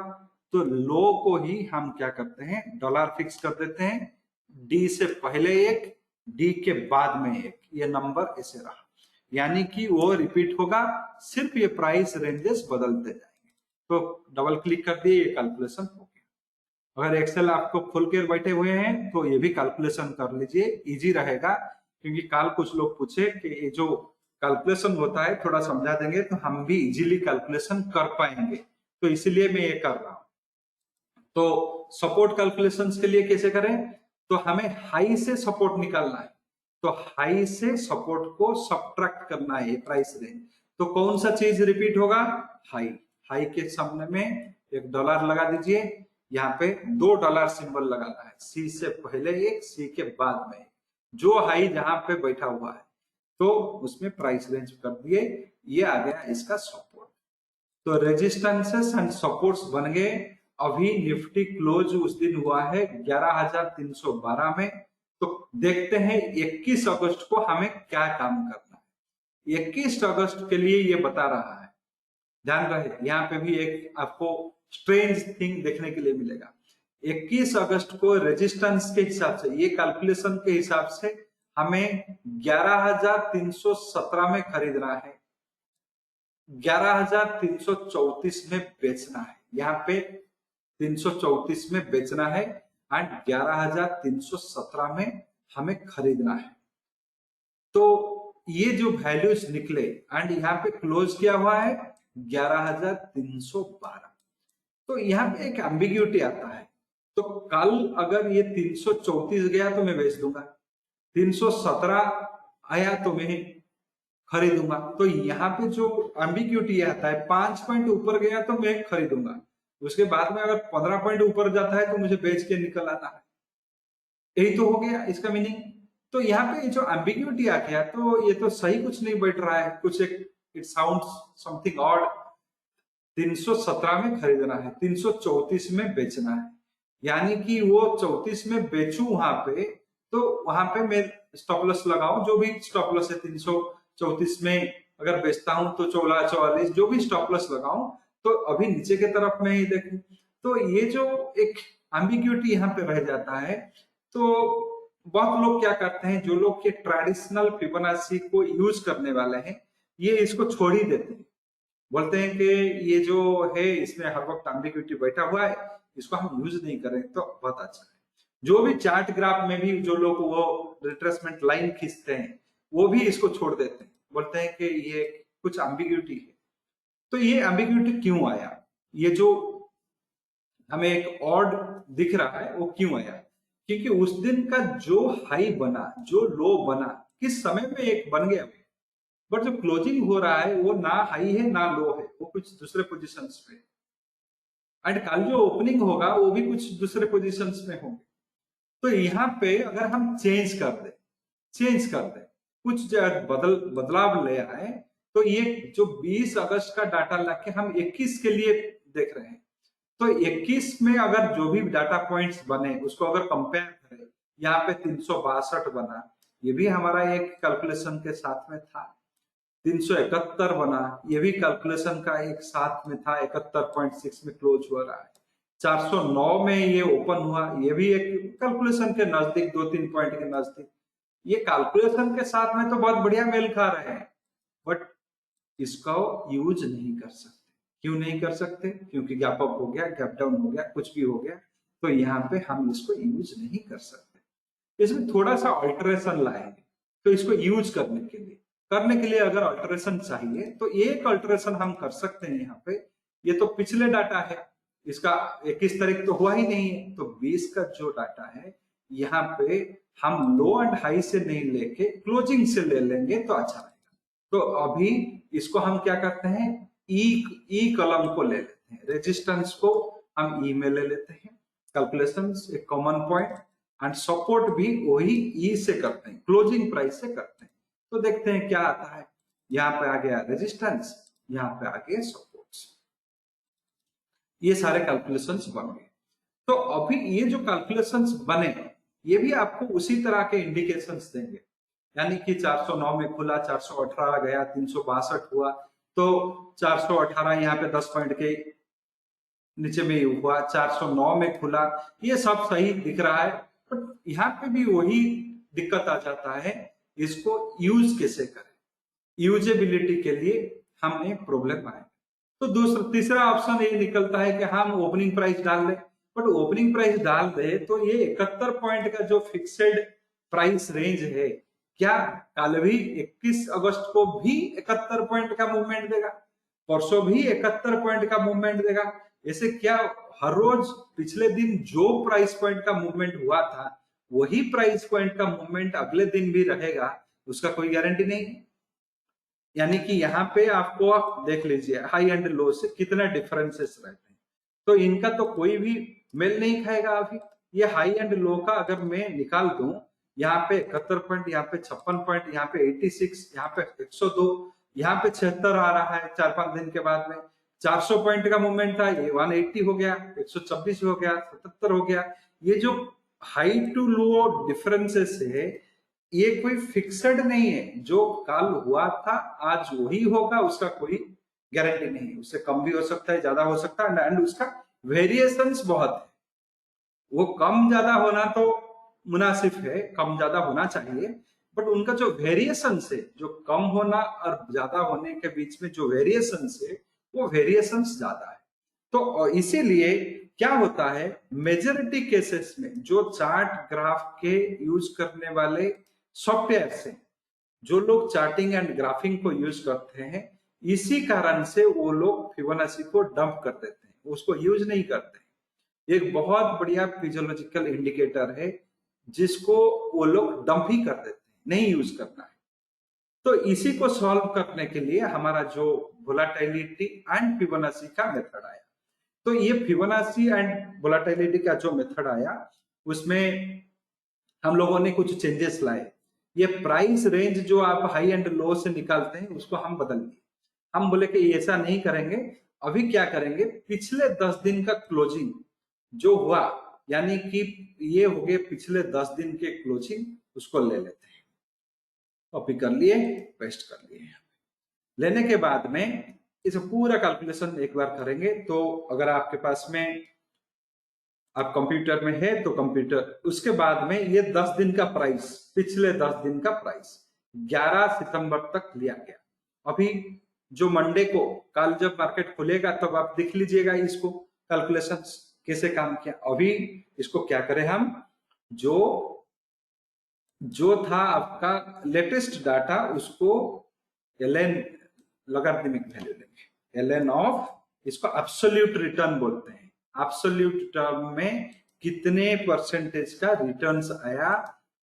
तो लो को ही हम क्या करते हैं, डॉलर फिक्स कर देते हैं, डी से पहले एक, डी के बाद में एक, ये नंबर ऐसे रहा, यानी कि वो रिपीट होगा, सिर्फ ये प्राइस रेंजेस बदलते जाएंगे। तो डबल क्लिक कर दिए, ये कैलकुलेशन हो गया। अगर एक्सेल आपको फुल के बैठे हुए हैं तो ये भी कैलकुलेशन कर लीजिए, इजी रहेगा। क्योंकि कल कुछ लोग पूछे कि ये जो कैलकुलेशन होता है थोड़ा समझा देंगे तो हम भी इजीली कैलकुलेशन कर पाएंगे, तो इसीलिए मैं ये कर रहा हूं। तो सपोर्ट कैलकुलेशंस के लिए कैसे करें, तो हमें हाई से सपोर्ट निकालना है, तो हाई से सपोर्ट को सब्ट्रैक्ट करना है प्राइस रेंज। तो कौन सा चीज रिपीट होगा, हाई के सामने में $1 लगा दीजिए, यहाँ पे $2 सिंबल लगाना है, सी से पहले एक, सी के बाद में, जो हाई जहां पे बैठा हुआ है तो उसमें प्राइस रेंज कर दिए, ये आ गया इसका सपोर्ट। तो रेजिस्टेंसेस एंड सपोर्ट्स बन गए। अभी निफ्टी क्लोज उस दिन हुआ है 11,312 में। तो देखते हैं 21 अगस्त को हमें क्या काम करना है। 21 अगस्त के लिए ये बता रहा है, ध्यान रहे, यहाँ पे भी एक आपको स्ट्रेंज थिंग देखने के लिए मिलेगा। 21 अगस्त को रेजिस्टेंस के हिसाब से, ये कैलकुलेशन के हिसाब से हमें 11,317 में खरीदना है, 11,334 में बेचना है, यहाँ पे 334 में बेचना है एंड 11,317 में हमें खरीदना है। तो ये जो वैल्यूज निकले एंड यहाँ पे क्लोज किया हुआ है 11,312। तो यहाँ पे एक एम्बिग्यूटी आता है। तो कल अगर ये 334 गया तो मैं बेच दूंगा, 317 आया तो मैं खरीदूंगा। तो यहाँ पे जो एम्बिग्यूटी आता है, 5 पॉइंट ऊपर गया तो मैं खरीदूंगा, उसके बाद में अगर 15 पॉइंट ऊपर जाता है तो मुझे बेच के निकल आना है। यही तो हो गया इसका मीनिंग। तो यहाँ पे जो एम्बिग्यूटी आ गया, तो ये तो सही कुछ नहीं बैठ रहा है, कुछ एक इट साउंड्स समथिंग ऑड। 317 में खरीदना है, 334 में बेचना है, यानी कि वो 34 में बेचू वहां पे, तो वहां पे मैं स्टॉप लॉस लगाऊं, जो भी स्टॉप लॉस है 334 में अगर बेचता हूं तो 1444, जो भी स्टॉप लॉस लगाऊं, तो अभी नीचे की तरफ में ही देखूं। तो ये जो एक एम्बिग्यूटी यहाँ पे रह जाता है। तो बहुत लोग क्या करते हैं, जो लोग के ट्रेडिशनल फिबोनाची को यूज करने वाले हैं, ये इसको छोड़ ही देते हैं, बोलते हैं कि ये जो है इसमें हर वक्त एम्बिग्यूटी बैठा हुआ है, इसको हम यूज नहीं करें तो बहुत अच्छा है। जो भी चार्ट ग्राफ में भी जो लोग वो रिट्रेसमेंट लाइन खींचते हैं, वो भी इसको छोड़ देते हैं, बोलते हैं कि ये कुछ एम्बिग्यूटी है। तो ये एम्बिग्यूटी क्यों आया, ये जो हमें एक ऑड दिख रहा है वो क्यों आया, क्योंकि उस दिन का जो हाई बना, जो लो बना, किस समय में एक बन गया, बट जो क्लोजिंग हो रहा है वो ना हाई है ना लो है, वो कुछ दूसरे पोजीशंस पे, एंड कल जो ओपनिंग होगा वो भी कुछ दूसरे पोजीशंस में होंगे। तो यहाँ पे अगर हम चेंज कर दे कुछ बदलाव ले आए, तो ये जो 20 अगस्त का डाटा लाके हम 21 के लिए देख रहे हैं, तो 21 में अगर जो भी डाटा पॉइंट्स बने उसको अगर कंपेयर करें, यहाँ पे 362 बना, ये भी हमारा एक कैलकुलेशन के साथ में था। 371 बना, ये भी कैलकुलेशन का एक साथ में था, 71.6 में क्लोज हो रहा है। 409 में ये ओपन हुआ, ये भी एक कैलकुलेशन के नजदीक, 2-3 पॉइंट के नजदीक, ये कैलकुलेशन के साथ में तो बहुत बढ़िया मेल खा रहे हैं। बट इसको यूज नहीं कर सकते। क्यों नहीं कर सकते? क्योंकि गैप अप हो गया, गैप डाउन हो गया, कुछ भी हो गया, तो यहाँ पे हम इसको यूज नहीं कर सकते। इसमें थोड़ा सा अल्टरेशन लाएंगे। तो इसको यूज करने के लिए अगर अल्टरेशन चाहिए तो एक अल्टरेशन हम कर सकते हैं यहाँ पे। ये तो पिछले डाटा है, इसका 21 तारीख तो हुआ ही नहीं है, तो 20 का जो डाटा है यहाँ पे हम लो एंड हाई से नहीं लेके क्लोजिंग से ले लेंगे तो अच्छा रहेगा। तो अभी इसको हम क्या करते हैं, ई कॉलम को ले लेते हैं, रेजिस्टेंस को हम ई में ले लेते हैं, कैलकुलेशंस एक कॉमन पॉइंट, एंड सपोर्ट भी वही ई से करते हैं, क्लोजिंग प्राइस से करते हैं। तो देखते हैं क्या आता है। यहाँ पे आ गया रेजिस्टेंस, यहाँ पे आ गए सपोर्ट्स, ये सारे कैलकुलेशंस बन गए। तो अभी ये जो कैलकुलेशंस बने ये भी आपको उसी तरह के इंडिकेशंस देंगे, यानी कि 409 में खुला, 418 गया, 362 हुआ, तो 418 यहाँ पे 10 पॉइंट के नीचे में हुआ, 409 में खुला, ये सब सही दिख रहा है। बट यहाँ पे भी वही दिक्कत आ जाता है, इसको यूज कैसे करें, यूजेबिलिटी के लिए हमें प्रॉब्लम आए। तो दूसरा तीसरा ऑप्शन ये निकलता है कि हम ओपनिंग प्राइस डाल दें, बट ओपनिंग प्राइस डाल दे तो ये 71 पॉइंट का जो फिक्सेड प्राइस रेंज है, क्या कल भी 21 अगस्त को भी 71 पॉइंट का मूवमेंट देगा, परसों भी 71 पॉइंट का मूवमेंट देगा? ऐसे क्या हर रोज पिछले दिन जो प्राइस पॉइंट का मूवमेंट हुआ था वही प्राइस पॉइंट का मूवमेंट अगले दिन भी रहेगा? उसका कोई गारंटी नहीं है। यानी कि यहाँ पे आपको आप देख लीजिए हाई एंड लो से कितना डिफरेंसेस रहते हैं, तो इनका तो कोई भी मेल नहीं खाएगा। अभी ये हाई एंड लो का अगर मैं निकाल दूं, यहाँ पे 71 पॉइंट, यहाँ पे 56 पॉइंट, यहाँ पे 86, यहाँ पे 102, यहाँ पे 76 आ रहा है 4-5 दिन के बाद में। 400 पॉइंट का मूवमेंट था, ये 180 हो गया, 126 हो गया, 77 हो गया। ये जो हाई टू लो डिफरेंसेस है ये कोई फिक्सड नहीं है, जो कल हुआ था आज वही होगा, उसका कोई गारंटी नहीं है। उससे कम भी हो सकता है, ज्यादा हो सकता है, एंड उसका वेरिएशंस बहुत है। वो कम ज्यादा होना तो मुनासिब है, कम ज्यादा होना चाहिए, बट उनका जो वेरिएशंस है, जो कम होना और ज्यादा होने के बीच में जो वेरिएशंस है, वो वेरिएशंस ज्यादा है। तो इसीलिए क्या होता है, मेजॉरिटी केसेस में जो चार्ट ग्राफ के यूज करने वाले सॉफ्टवेयर से जो लोग चार्टिंग एंड ग्राफिंग को यूज करते हैं, इसी कारण से वो लोग फिबोनाची को डंप कर देते हैं, उसको यूज नहीं करते हैं। एक बहुत बढ़िया फिजियोलॉजिकल इंडिकेटर है जिसको वो लोग डंप ही कर देते हैं, नहीं यूज करना है। तो इसी को सॉल्व करने के लिए हमारा जो वोलेटिलिटी एंड फिबोनाची का मेथड आया। तो ये फिबोनाची एंड वोलेटिलिटी का जो मेथड आया उसमें हम लोगों ने कुछ चेंजेस लाए। ये प्राइस रेंज जो आप हाई एंड लो से निकालते हैं उसको हम बदल दिए। हम बोले कि ऐसा नहीं करेंगे, अभी क्या करेंगे, पिछले 10 दिन का क्लोजिंग जो हुआ, यानी कि ये हो गए पिछले 10 दिन के क्लोजिंग, उसको ले लेते हैं। कॉपी कर लिए, पेस्ट कर लिए। लेने के बाद में इस पूरा कैलकुलेशन एक बार करेंगे। तो अगर आपके पास में आप कंप्यूटर में है तो कंप्यूटर, उसके बाद में ये 10 दिन का प्राइस, पिछले 10 दिन का प्राइस 11 सितंबर तक लिया गया। अभी जो मंडे को कल जब मार्केट खुलेगा तब आप देख लीजिएगा इसको कैलकुलेशंस कैसे काम किया। अभी इसको क्या करें हम, जो था आपका लेटेस्ट डाटा उसको एलएन लॉगरिथमिक वैल्यू लेंगे, एलएन ऑफ, इसको एब्सोल्यूट रिटर्न बोलते हैं। एब्सोल्यूट टर्म में कितने परसेंटेज का रिटर्न्स आया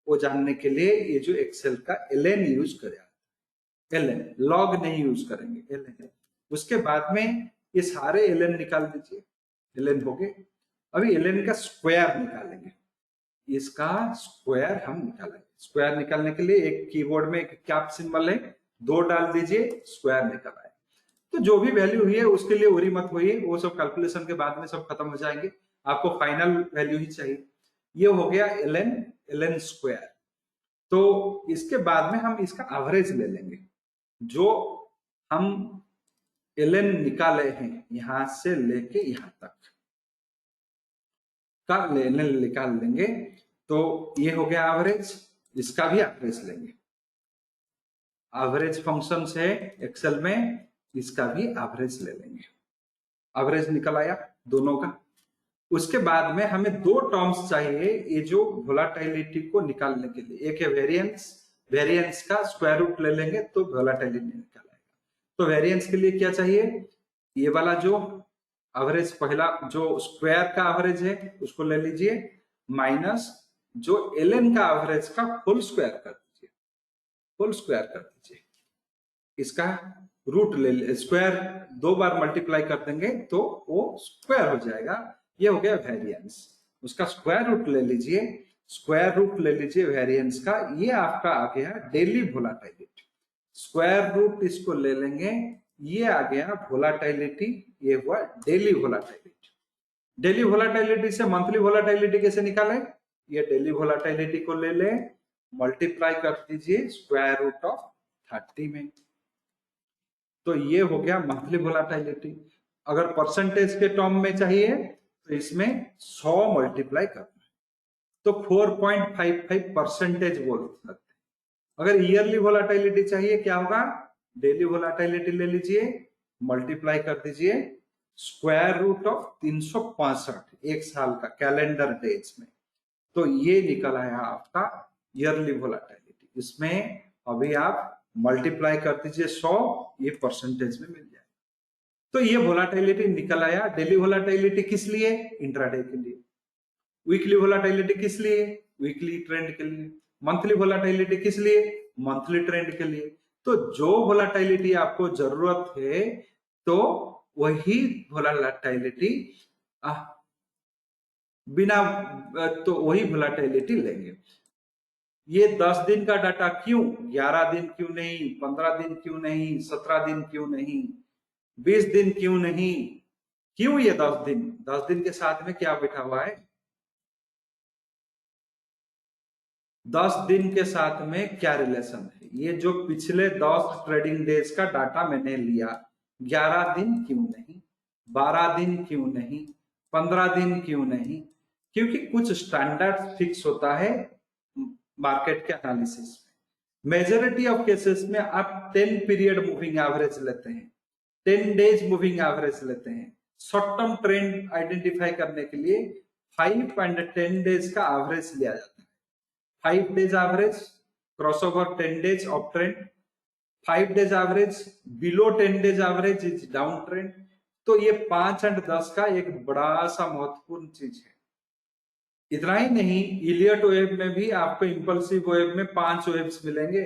वो जानने के लिए ये जो एक्सेल का एलएन यूज करें, एलएन, लॉग नहीं यूज करेंगे, एलएन। उसके बाद में ये सारे एलएन निकाल दीजिए, एलएन हो गए। अभी एलएन का स्क्वायर निकालेंगे, इसका स्क्वायर हम निकालेंगे। स्क्वायर निकालने के लिए एक कीबोर्ड में एक कैप सिंबल है, 2 डाल दीजिए, स्क्वायर निकल आए। तो जो भी वैल्यू हुई है उसके लिए उरी मत होइए, वो सब कैलकुलेशन के बाद में सब खत्म हो जाएंगे, आपको फाइनल वैल्यू ही चाहिए। ये हो गया एलएन, एलएन स्क्वायर। तो इसके बाद में हम इसका एवरेज ले लेंगे, जो हम एलएन निकाले हैं यहां से लेके यहां तक का एलएन निकाल लेंगे। तो ये हो गया एवरेज, इसका भी एवरेज लेंगे। एवरेज फंक्शन है एक्सेल में, इसका भी एवरेज ले लेंगे। एवरेज निकल आया दोनों का। उसके बाद में हमें दो टर्म्स चाहिए ये जो वोलाटिलिटी को निकालने के लिए। एक है वेरिएंस, वेरिएंस का स्क्वायर रूट ले लेंगे तो वोलाटिलिटी निकल आएगा। तो वेरिएंस के लिए क्या चाहिए, ये वाला जो एवरेज पहला जो स्क्वायर का एवरेज है उसको ले लीजिए, माइनस जो ln का एवरेज का होल स्क्वायर कर दीजिए, होल स्क्वायर कर दीजिए। इसका रूट ले, स्क्वायर दो बार मल्टीप्लाई कर देंगे तो वो स्क्वायर हो जाएगा। ये हो गया वेरिएंस, उसका स्क्वायर रूट ले लीजिए, स्क्वायर रूट ले लीजिए वेरिएंस का। ये आपका आ गया डेली वोलाटिलिटी, स्क्वायर रूट इसको ले लेंगे, ये आ गया वोलाटिलिटी, ये हुआ डेली वोलाटिलिटी। डेली वोलाटिलिटी से मंथली वोलाटिलिटी कैसे निकालें, ये डेली वोलाटिलिटी को ले लें, मल्टीप्लाई कर दीजिए स्क्वायर रूट ऑफ 30 में, तो ये हो गया मंथली वोलाटिलिटी। अगर परसेंटेज के टर्म में चाहिए तो इसमें 100 मल्टीप्लाई करना है, तो 4.55% बोल सकते हैं। अगर ईयरली वोलाटिलिटी चाहिए क्या होगा, डेली वोलाटिलिटी ले लीजिए, मल्टीप्लाई कर दीजिए स्क्वायर रूट ऑफ 365 एक साल का कैलेंडर डेज में, तो ये निकल आया आपका ईयरली वोलाटिलिटी। इसमें अभी आप मल्टीप्लाई कर दीजिए 100, ये परसेंटेज में मिल जाएगा। तो ये वोलाटिलिटी निकल आया। डेली वोलाटिलिटी किस लिए, इंट्राडे के लिए। वीकली वोलाटिलिटी किस लिए, वीकली ट्रेंड के लिए। मंथली वोलाटिलिटी किस लिए, मंथली ट्रेंड के लिए। तो जो वोलाटिलिटी आपको जरूरत है तो वही वोलाटिलिटी बिना तो वही वोलाटिलिटी लेंगे। ये 10 दिन का डाटा क्यों, 11 दिन क्यों नहीं, 15 दिन क्यों नहीं, 17 दिन क्यों नहीं, 20 दिन क्यों नहीं, क्यों ये 10 दिन? 10 दिन के साथ में क्या बैठा हुआ है, 10 दिन के साथ में क्या रिलेशन है। ये जो पिछले 10 ट्रेडिंग डेज का डाटा मैंने लिया, 11 दिन क्यों नहीं, 12 दिन क्यों नहीं, 15 दिन क्यों नहीं, क्योंकि कुछ स्टैंडर्ड फिक्स होता है मार्केट के एनालिसिस में। मेजॉरिटी ऑफ केसेस में आप 10 पीरियड मूविंग एवरेज लेते हैं, 10 डेज मूविंग एवरेज लेते हैं। शॉर्ट टर्म ट्रेंड आइडेंटिफाई करने के लिए 5 and 10 डेज का एवरेज लिया जाता है। 5 days average crossover 10 days of trend, 5 days average below 10 days average is down trend. तो ये 5 और 10 का एक बड़ा सा महत्वपूर्ण चीज है। इतना ही नहीं, इलियट वेव में भी आपको इंपल्सिव वेव में 5 वेव्स मिलेंगे।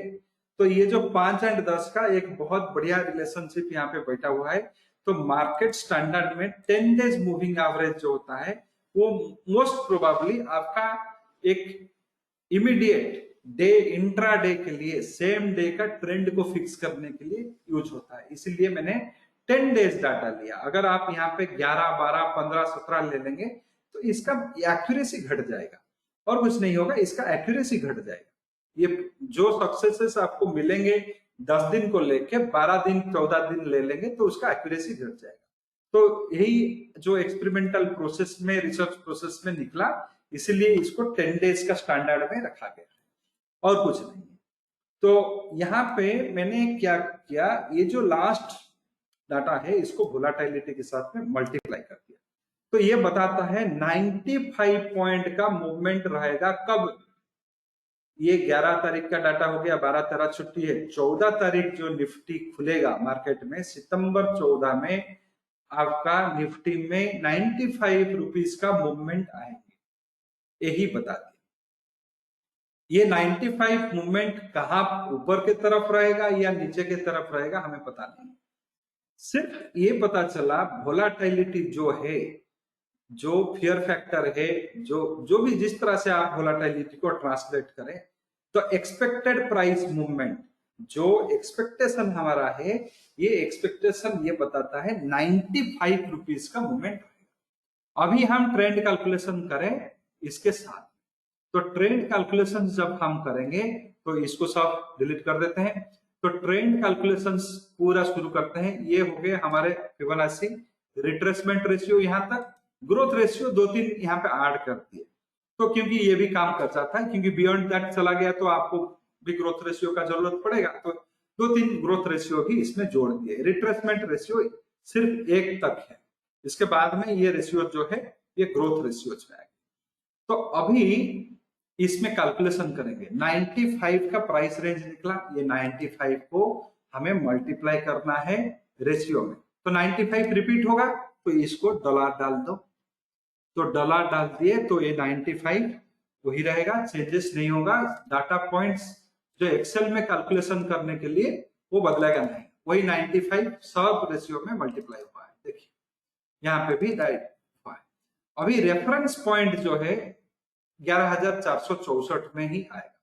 तो ये जो 5 और 10 का एक बहुत बढ़िया रिलेशनशिप यहाँ पे बैठा हुआ है। तो मार्केट स्टैंडर्ड में 10 डेज मूविंग एवरेज जो होता है वो मोस्ट प्रोबेबली आपका एक इमीडिएट डे इंट्राडे के लिए, सेम डे का ट्रेंड को फिक्स करने के लिए यूज होता है। इसीलिए मैंने 10 डेज डाटा लिया। अगर आप यहाँ पे 11, 12, 15, 17 ले लेंगे तो इसका एक्यूरेसी घट जाएगा और कुछ नहीं होगा, इसका एक्यूरेसी घट जाएगा। ये जो सक्सेसेस आपको मिलेंगे 10 दिन को लेके 12 दिन 14 दिन ले लेंगे तो उसका एक्यूरेसी घट जाएगा। तो यही जो एक्सपेरिमेंटल प्रोसेस में, रिसर्च प्रोसेस में निकला, इसीलिए इसको 10 डेज का स्टैंडर्ड में रखा गया और कुछ नहीं। तो यहाँ पे मैंने क्या किया, ये जो लास्ट डाटा है इसको वोलाटिलिटी के साथ में मल्टीप्लाई कर दिया। तो ये बताता है 95 पॉइंट का मूवमेंट रहेगा कब। ये 11 तारीख का डाटा हो गया, 12 13 छुट्टी है, 14 तारीख जो निफ्टी खुलेगा मार्केट में, सितंबर 14 में आपका निफ्टी में 95 रुपीज का मूवमेंट आएंगे, यही बता दिया। ये 95 मूवमेंट कहाँ ऊपर की तरफ रहेगा या नीचे की तरफ रहेगा हमें पता नहीं। सिर्फ ये पता चला वोलाटिलिटी जो है, जो फियर फैक्टर है, जो भी जिस तरह से आप वोलाटिलिटी को ट्रांसलेट करें, तो एक्सपेक्टेड प्राइस मूवमेंट, जो एक्सपेक्टेशन हमारा है, ये एक्सपेक्टेशन ये बताता है 95 रुपीज का मूवमेंट रहेगा। अभी हम ट्रेंड कैलकुलेशन करें इसके साथ, तो ट्रेंड कैलकुलेशन जब हम करेंगे तो इसको सब डिलीट कर देते हैं। तो ट्रेंड कैलकुलेशन पूरा शुरू करते हैं। ये हो गए हमारे फिबोनाची, रिट्रेसमेंट रेशियो, यहाँ तक ग्रोथ रेशियो 2-3 यहाँ पे ऐड कर दिए, तो क्योंकि ये भी काम कर जाता है, क्योंकि बियॉन्ड दैट चला गया तो आपको भी ग्रोथ रेशियो का जरूरत पड़ेगा, तो 2-3 ग्रोथ रेशियो भी इसमें जोड़ दिए। रिट्रेसमेंट रेशियो सिर्फ 1 तक है, इसके बाद में ये रेशियो जो है ये ग्रोथ रेशियो में आएगा। तो अभी इसमें कैलकुलेशन करेंगे। 95 का प्राइस रेंज निकला, ये 95 को हमें मल्टीप्लाई करना है रेशियो में। तो 95 रिपीट होगा तो इसको डॉलर डाल दो, तो डॉलर डाल दिए तो ये 95 वही रहेगा, चेंजेस नहीं होगा। डाटा पॉइंट्स जो एक्सेल में कैलकुलेशन करने के लिए वो बदलेगा नहीं, वही 95 सब रेशियो में मल्टीप्लाई हुआ है। देखिए यहाँ पे भी राइट हुआ है। अभी रेफरेंस पॉइंट जो है 11,464 में ही आएगा।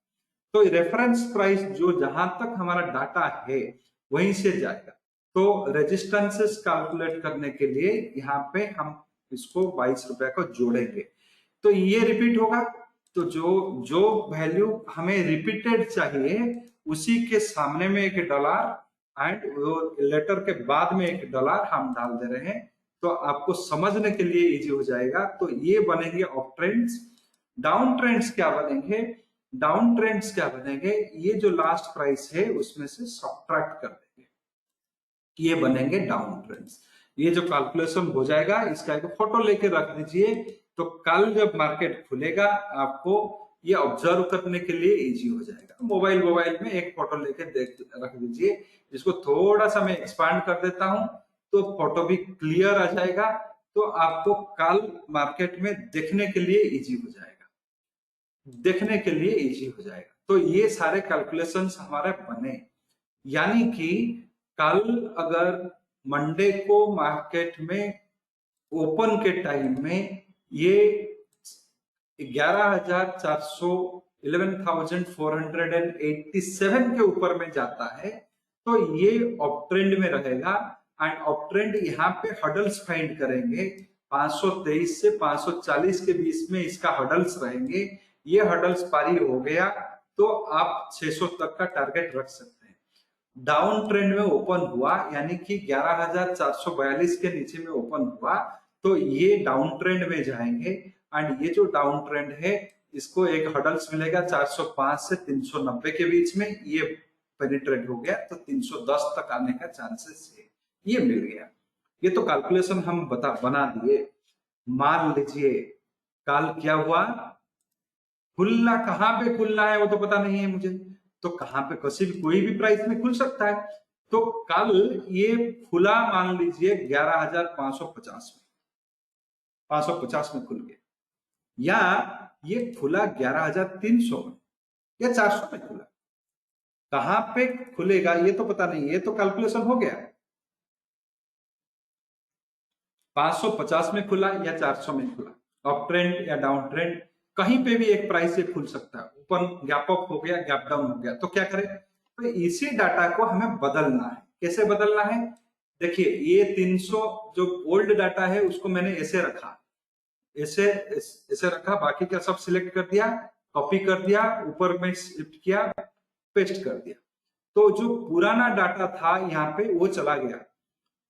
तो रेफरेंस प्राइस जो जहां तक हमारा डाटा है वहीं से जाएगा। तो रेजिस्टेंसेस कैलकुलेट करने के लिए यहाँ पे हम इसको 22 रुपए को जोड़ेंगे, तो ये रिपीट होगा। तो जो वैल्यू हमें रिपीटेड चाहिए उसी के सामने में $1 एंड लेटर के बाद में $1 हम डाल दे रहे हैं, तो आपको समझने के लिए इजी हो जाएगा। तो ये बनेंगे अप ट्रेंड्स। डाउन ट्रेंड्स क्या बनेंगे? डाउन ट्रेंड्स क्या बनेंगे? ये जो लास्ट प्राइस है उसमें से सब्ट्रैक्ट कर देंगे, ये बनेंगे डाउन ट्रेंड्स। ये जो कैलकुलेशन हो जाएगा इसका एक फोटो लेके रख दीजिए, तो कल जब मार्केट खुलेगा आपको ये ऑब्जर्व करने के लिए इजी हो जाएगा। मोबाइल में एक फोटो लेके रख दीजिए। इसको थोड़ा सा मैं एक्सपांड कर देता हूं तो फोटो भी क्लियर आ जाएगा, तो आपको कल मार्केट में देखने के लिए इजी हो जाएगा, देखने के लिए इजी हो जाएगा। तो ये सारे कैलकुलेशंस हमारे बने, यानी कि कल अगर मंडे को मार्केट में ओपन के टाइम में ये 11,487 के ऊपर में जाता है तो ये अप ट्रेंड में रहेगा। एंड अप ट्रेंड यहाँ पे हडल्स फाइंड करेंगे, 523 से 540 के बीच में इसका हडल्स रहेंगे। ये हडल्स पारी हो गया तो आप 600 तक का टारगेट रख सकते हैं। डाउन ट्रेंड में ओपन हुआ यानी कि 11,442 के नीचे में ओपन हुआ तो ये डाउन ट्रेंड में जाएंगे। एंड ये जो डाउन ट्रेंड है इसको एक हडल्स मिलेगा 405 से 390 के बीच में, ये पेनिट्रेट हो गया तो 310 तक आने का चांसेस है, ये मिल गया। ये तो कैलकुलेशन हम बना दिए। मान लीजिए कल क्या हुआ, खुलना कहां पे खुलना है वो तो पता नहीं है मुझे, तो कहां पे किसी भी कोई भी प्राइस में खुल सकता है। तो कल ये खुला मान लीजिए 11,550 में, 550 में खुल गया, या ये खुला 11,300 में या 400 में खुला, कहां पे खुलेगा ये तो पता नहीं, ये तो कैलकुलेशन हो गया। 550 में खुला या 400 में खुला, अप ट्रेंड या डाउन ट्रेंड, कहीं पे भी एक प्राइस से खुल सकता है। ओपन गैप अप हो गया, गैप डाउन हो गया, तो क्या करें? तो इसी डाटा को हमें बदलना है। कैसे बदलना है? देखिए ये 300 जो ओल्ड डाटा है उसको मैंने ऐसे रखा, ऐसे रखा, बाकी का सब सिलेक्ट कर दिया, कॉपी कर दिया, ऊपर में शिफ्ट किया, पेस्ट कर दिया। तो जो पुराना डाटा था यहाँ पे वो चला गया,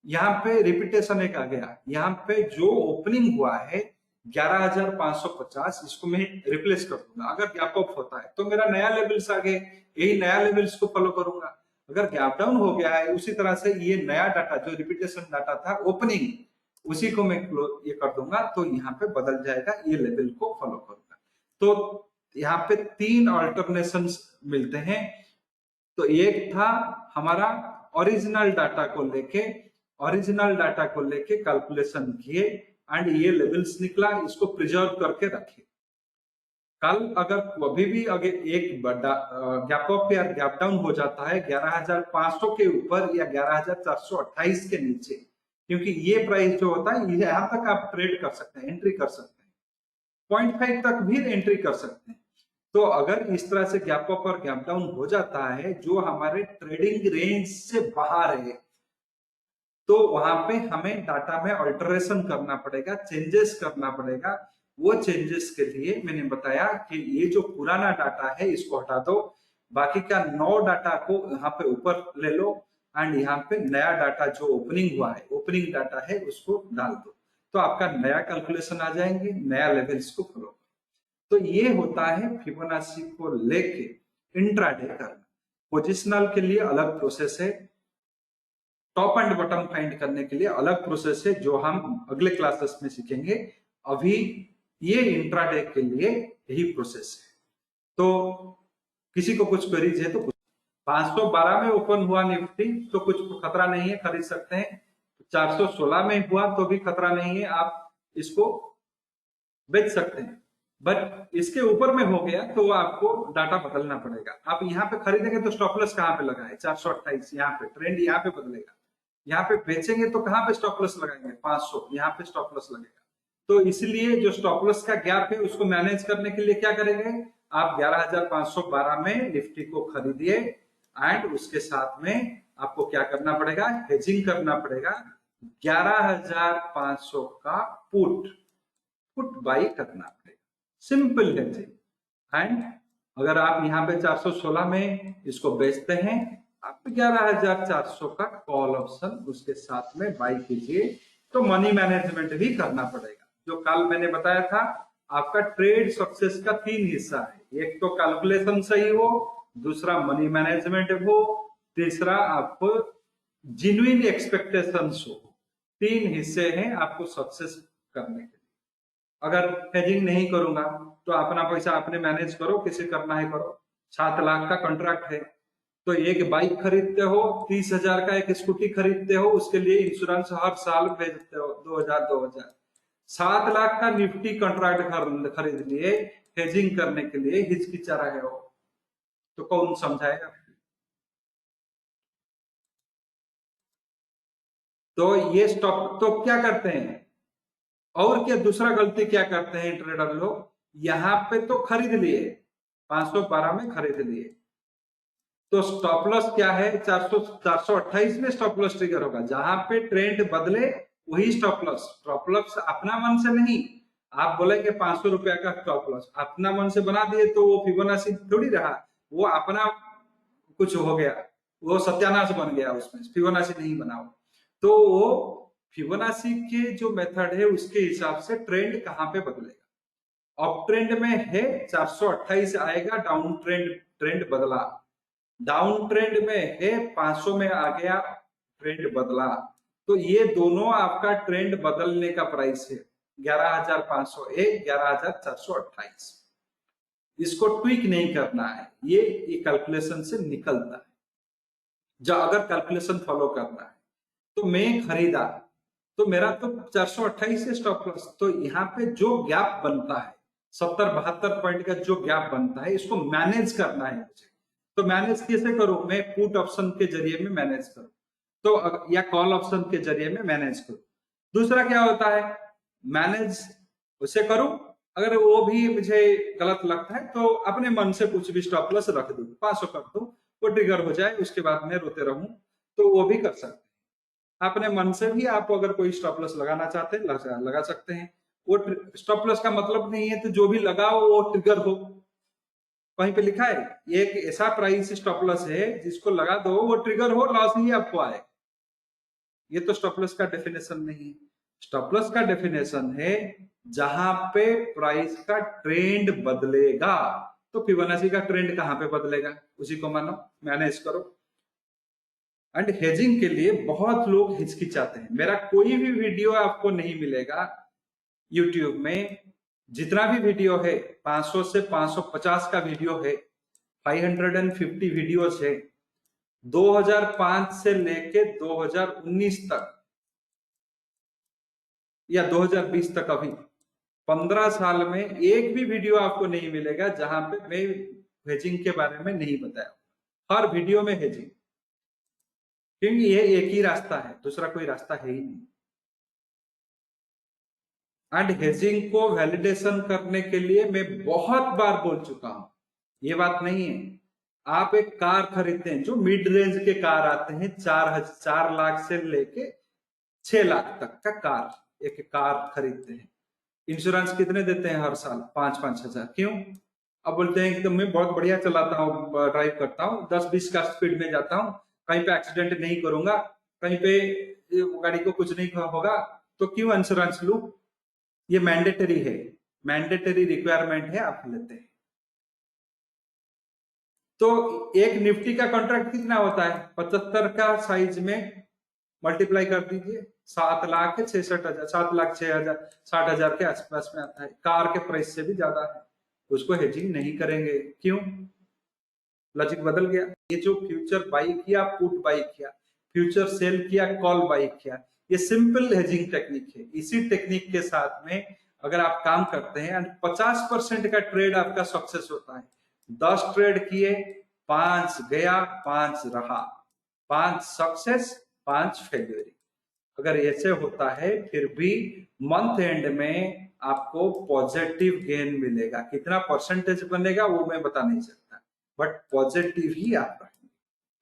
यहाँ पे रिपीटेशन एक आ गया, यहाँ पे जो ओपनिंग हुआ है 11,550 इसको मैं रिप्लेस कर दूंगा। अगर गैप अप होता है तो मेरा नया लेवल्स आ गए, यही नया लेवल्स को फॉलो करूंगा। अगर गैप डाउन हो गया है उसी तरह से ये नया डाटा जो रिपीटेशन डाटा था ओपनिंग, उसी को मैं ये कर दूंगा, तो यहाँ पे बदल जाएगा, ये लेवल को फॉलो करूंगा। तो यहाँ पे 3 ऑल्टरनेशन मिलते हैं। तो एक था हमारा ओरिजिनल डाटा को लेके कैलकुलेशन किए एंड ये लेवल्स निकला, इसको प्रिजर्व करके रखे। कल अगर कभी भी अगर एक गैप अप या गैप डाउन हो जाता है 11,500 के ऊपर या 11,428 के नीचे, क्योंकि ये प्राइस जो होता है यहाँ तक आप ट्रेड कर सकते हैं, एंट्री कर सकते हैं, 0.5 तक भी एंट्री कर सकते हैं। तो अगर इस तरह से गैप अप और गैप डाउन हो जाता है जो हमारे ट्रेडिंग रेंज से बाहर है, तो वहां पे हमें डाटा में अल्टरेशन करना पड़ेगा, चेंजेस करना पड़ेगा। वो चेंजेस के लिए मैंने बताया कि ये जो पुराना डाटा है इसको हटा दो, बाकी का 9 डाटा को यहाँ पे ऊपर ले लो एंड यहाँ पे नया डाटा जो ओपनिंग हुआ है, ओपनिंग डाटा है उसको डाल दो, तो आपका नया कैलकुलेशन आ जाएंगे, नया लेवल्स को फॉलो। तो ये होता है फिबोनाची को लेके इंट्राडे करना। पोजिशनल के लिए अलग प्रोसेस है, टॉप एंड बॉटम फाइंड करने के लिए अलग प्रोसेस है, जो हम अगले क्लासेस में सीखेंगे। अभी ये इंट्राडे के लिए यही प्रोसेस है। तो किसी को कुछ क्वेरीज है तो 512 में ओपन हुआ निफ्टी तो कुछ खतरा नहीं है, खरीद सकते हैं। 416 में हुआ तो भी खतरा नहीं है, आप इसको बेच सकते हैं। बट इसके ऊपर में हो गया तो आपको डाटा बदलना पड़ेगा। आप यहाँ पे खरीदेंगे तो स्टॉप लॉस कहाँ पे लगाए? 428, यहाँ पे ट्रेंड यहाँ पे बदलेगा। यहाँ पे बेचेंगे तो कहाँ पे स्टॉप लॉस लगाएंगे? 500, यहाँ पे स्टॉप लॉस लगेगा। तो इसलिए जो स्टॉप लॉस का गैप है उसको मैनेज करने के लिए क्या करेंगे? आप 11,512 में निफ्टी को खरीदिए एंड उसके साथ में आपको क्या करना पड़ेगा? हेजिंग करना पड़ेगा। 11,500 का पुट बाई करना पड़ेगा, सिंपल हेजिंग। एंड अगर आप यहाँ पे 416 में इसको बेचते हैं, आप 11,400 का कॉल ऑप्शन उसके साथ में बाई कीजिए। तो मनी मैनेजमेंट भी करना पड़ेगा। जो कल मैंने बताया था, आपका ट्रेड सक्सेस का 3 हिस्सा है। एक तो कैलकुलेशन सही हो, दूसरा मनी मैनेजमेंट हो, तीसरा आपको जिन्युइन एक्सपेक्टेशंस हो। 3 हिस्से हैं आपको सक्सेस करने के। अगर हेजिंग नहीं करूंगा तो अपना पैसा अपने मैनेज करो, किसे करना है करो। 7 लाख का कॉन्ट्रैक्ट है तो एक बाइक खरीदते हो, 30,000 का एक स्कूटी खरीदते हो, उसके लिए इंश्योरेंस हर साल भेजते हो 2,000। 7 लाख का निफ्टी कॉन्ट्रैक्ट खरीद लिए, हेजिंग करने के लिए हिचकिचा रहे हो, तो कौन समझाएगा? तो ये स्टॉप तो क्या करते हैं, और क्या दूसरा गलती क्या करते हैं ट्रेडर लोग? यहाँ पे तो खरीद लिए, 512 में खरीद लिए, तो स्टॉप लॉस क्या है? 428 में स्टॉप लॉस ट्रिगर होगा। जहां पे ट्रेंड बदले वही स्टॉप लॉस। स्टॉप लॉस अपना मन से नहीं, आप बोलेंगे 500 रुपया का स्टॉप लॉस अपना मन से बना दिए तो वो फिबोनाची थोड़ी रहा, वो अपना कुछ हो गया, वो सत्यानाश बन गया, उसमें फिबोनाची नहीं बनाओ। तो वो फिबोनाची के जो मेथड है उसके हिसाब से ट्रेंड कहां पे बदलेगा। अप ट्रेंड में है 428 आएगा, डाउन ट्रेंड बदला, डाउन ट्रेंड में है 500 में आ गया, ट्रेंड बदला। तो ये दोनों आपका ट्रेंड बदलने का प्राइस है, 11,501, 11,428। इसको ट्विक नहीं करना है, ये कैलकुलेशन से निकलता है। जब अगर कैलकुलेशन फॉलो करना है तो मैं खरीदा तो मेरा तो 428 से स्टॉप लॉस, तो यहाँ पे जो गैप बनता है 70-72 पॉइंट का जो गैप बनता है, इसको मैनेज करना है मुझे। तो मैनेज कैसे करूं? मैं पुट ऑप्शन के जरिए में मैनेज करूं, तो या कॉल ऑप्शन के जरिए में मैनेज करूं। दूसरा क्या होता है, मैनेज उसे करूं, अगर वो भी मुझे गलत लगता है तो अपने मन से कुछ भी स्टॉप लॉस रख दूं, 500 कर दूं, वो ट्रिगर हो जाए, उसके बाद में रोते रहूं, तो वो भी कर सकते हैं। अपने मन से भी आप अगर कोई स्टॉप लॉस लगाना चाहते हैं लगा सकते हैं। वो स्टॉप लॉस का मतलब नहीं है तो जो भी लगाओ वो ट्रिगर हो। कहीं पे लिखा है ये एक ऐसा प्राइस स्टॉप लॉस है जिसको लगा दो वो ट्रिगर हो, लॉस ही आपको आए। ये तो स्टॉप लॉस का डेफिनेशन नहीं है। स्टॉप लॉस का डेफिनेशन है जहां पे प्राइस का ट्रेंड बदलेगा। तो फिबोनाची का ट्रेंड कहां पे बदलेगा, उसी को मानो, मैनेज करो। एंड हेजिंग के लिए बहुत लोग हिचकिचाते हैं। मेरा कोई भी वीडियो आपको नहीं मिलेगा यूट्यूब में, जितना भी वीडियो है 500 से 550 का वीडियो है, 550 वीडियोस है, 2005 से लेके 2019 तक या 2020 तक, अभी 15 साल में एक भी वीडियो आपको नहीं मिलेगा जहां पे मैं हेजिंग के बारे में नहीं बताया। हर वीडियो में हेजिंग, क्योंकि ये एक ही रास्ता है, दूसरा कोई रास्ता है ही नहीं। एंड हेजिंग को वैलिडेशन करने के लिए मैं बहुत बार बोल चुका हूं, ये बात नहीं है। आप एक कार खरीदते हैं, जो मिड रेंज के कार आते हैं, 4 लाख से लेके 6 लाख तक का कार, एक कार खरीदते हैं, इंश्योरेंस कितने देते हैं हर साल? 5-5 हजार। क्यों? अब बोलते हैं कि तो मैं बहुत बढ़िया चलाता हूँ, ड्राइव करता हूँ, 10-20 का स्पीड में जाता हूँ, कहीं पे एक्सीडेंट नहीं करूंगा, कहीं पे गाड़ी को कुछ नहीं होगा, तो क्यों इंश्योरेंस लू? ये मैंडेटरी है, मैंडेटरी रिक्वायरमेंट है, आप लेते हैं। तो एक निफ्टी का कॉन्ट्रैक्ट कितना होता है? 75 का साइज में मल्टीप्लाई कर दीजिए, 7,66,000, 7,06,000, 60,000 के आसपास में आता है। कार के प्राइस से भी ज्यादा है। उसको हेजिंग नहीं करेंगे, क्यों? लॉजिक बदल गया। ये जो फ्यूचर बाई किया, पुट बाई किया, फ्यूचर सेल किया, कॉल बाई किया, ये सिंपल हेजिंग टेक्निक है। इसी टेक्निक के साथ में अगर आप काम करते हैं, 50% का ट्रेड आपका सक्सेस होता है। 10 ट्रेड किए, 5 गया, 5 रहा, 5 सक्सेस, 5 फेल्यूर। अगर ऐसे होता है, फिर भी मंथ एंड में आपको पॉजिटिव गेन मिलेगा। कितना परसेंटेज बनेगा वो मैं बता नहीं सकता, बट पॉजिटिव ही आप रहेंगे।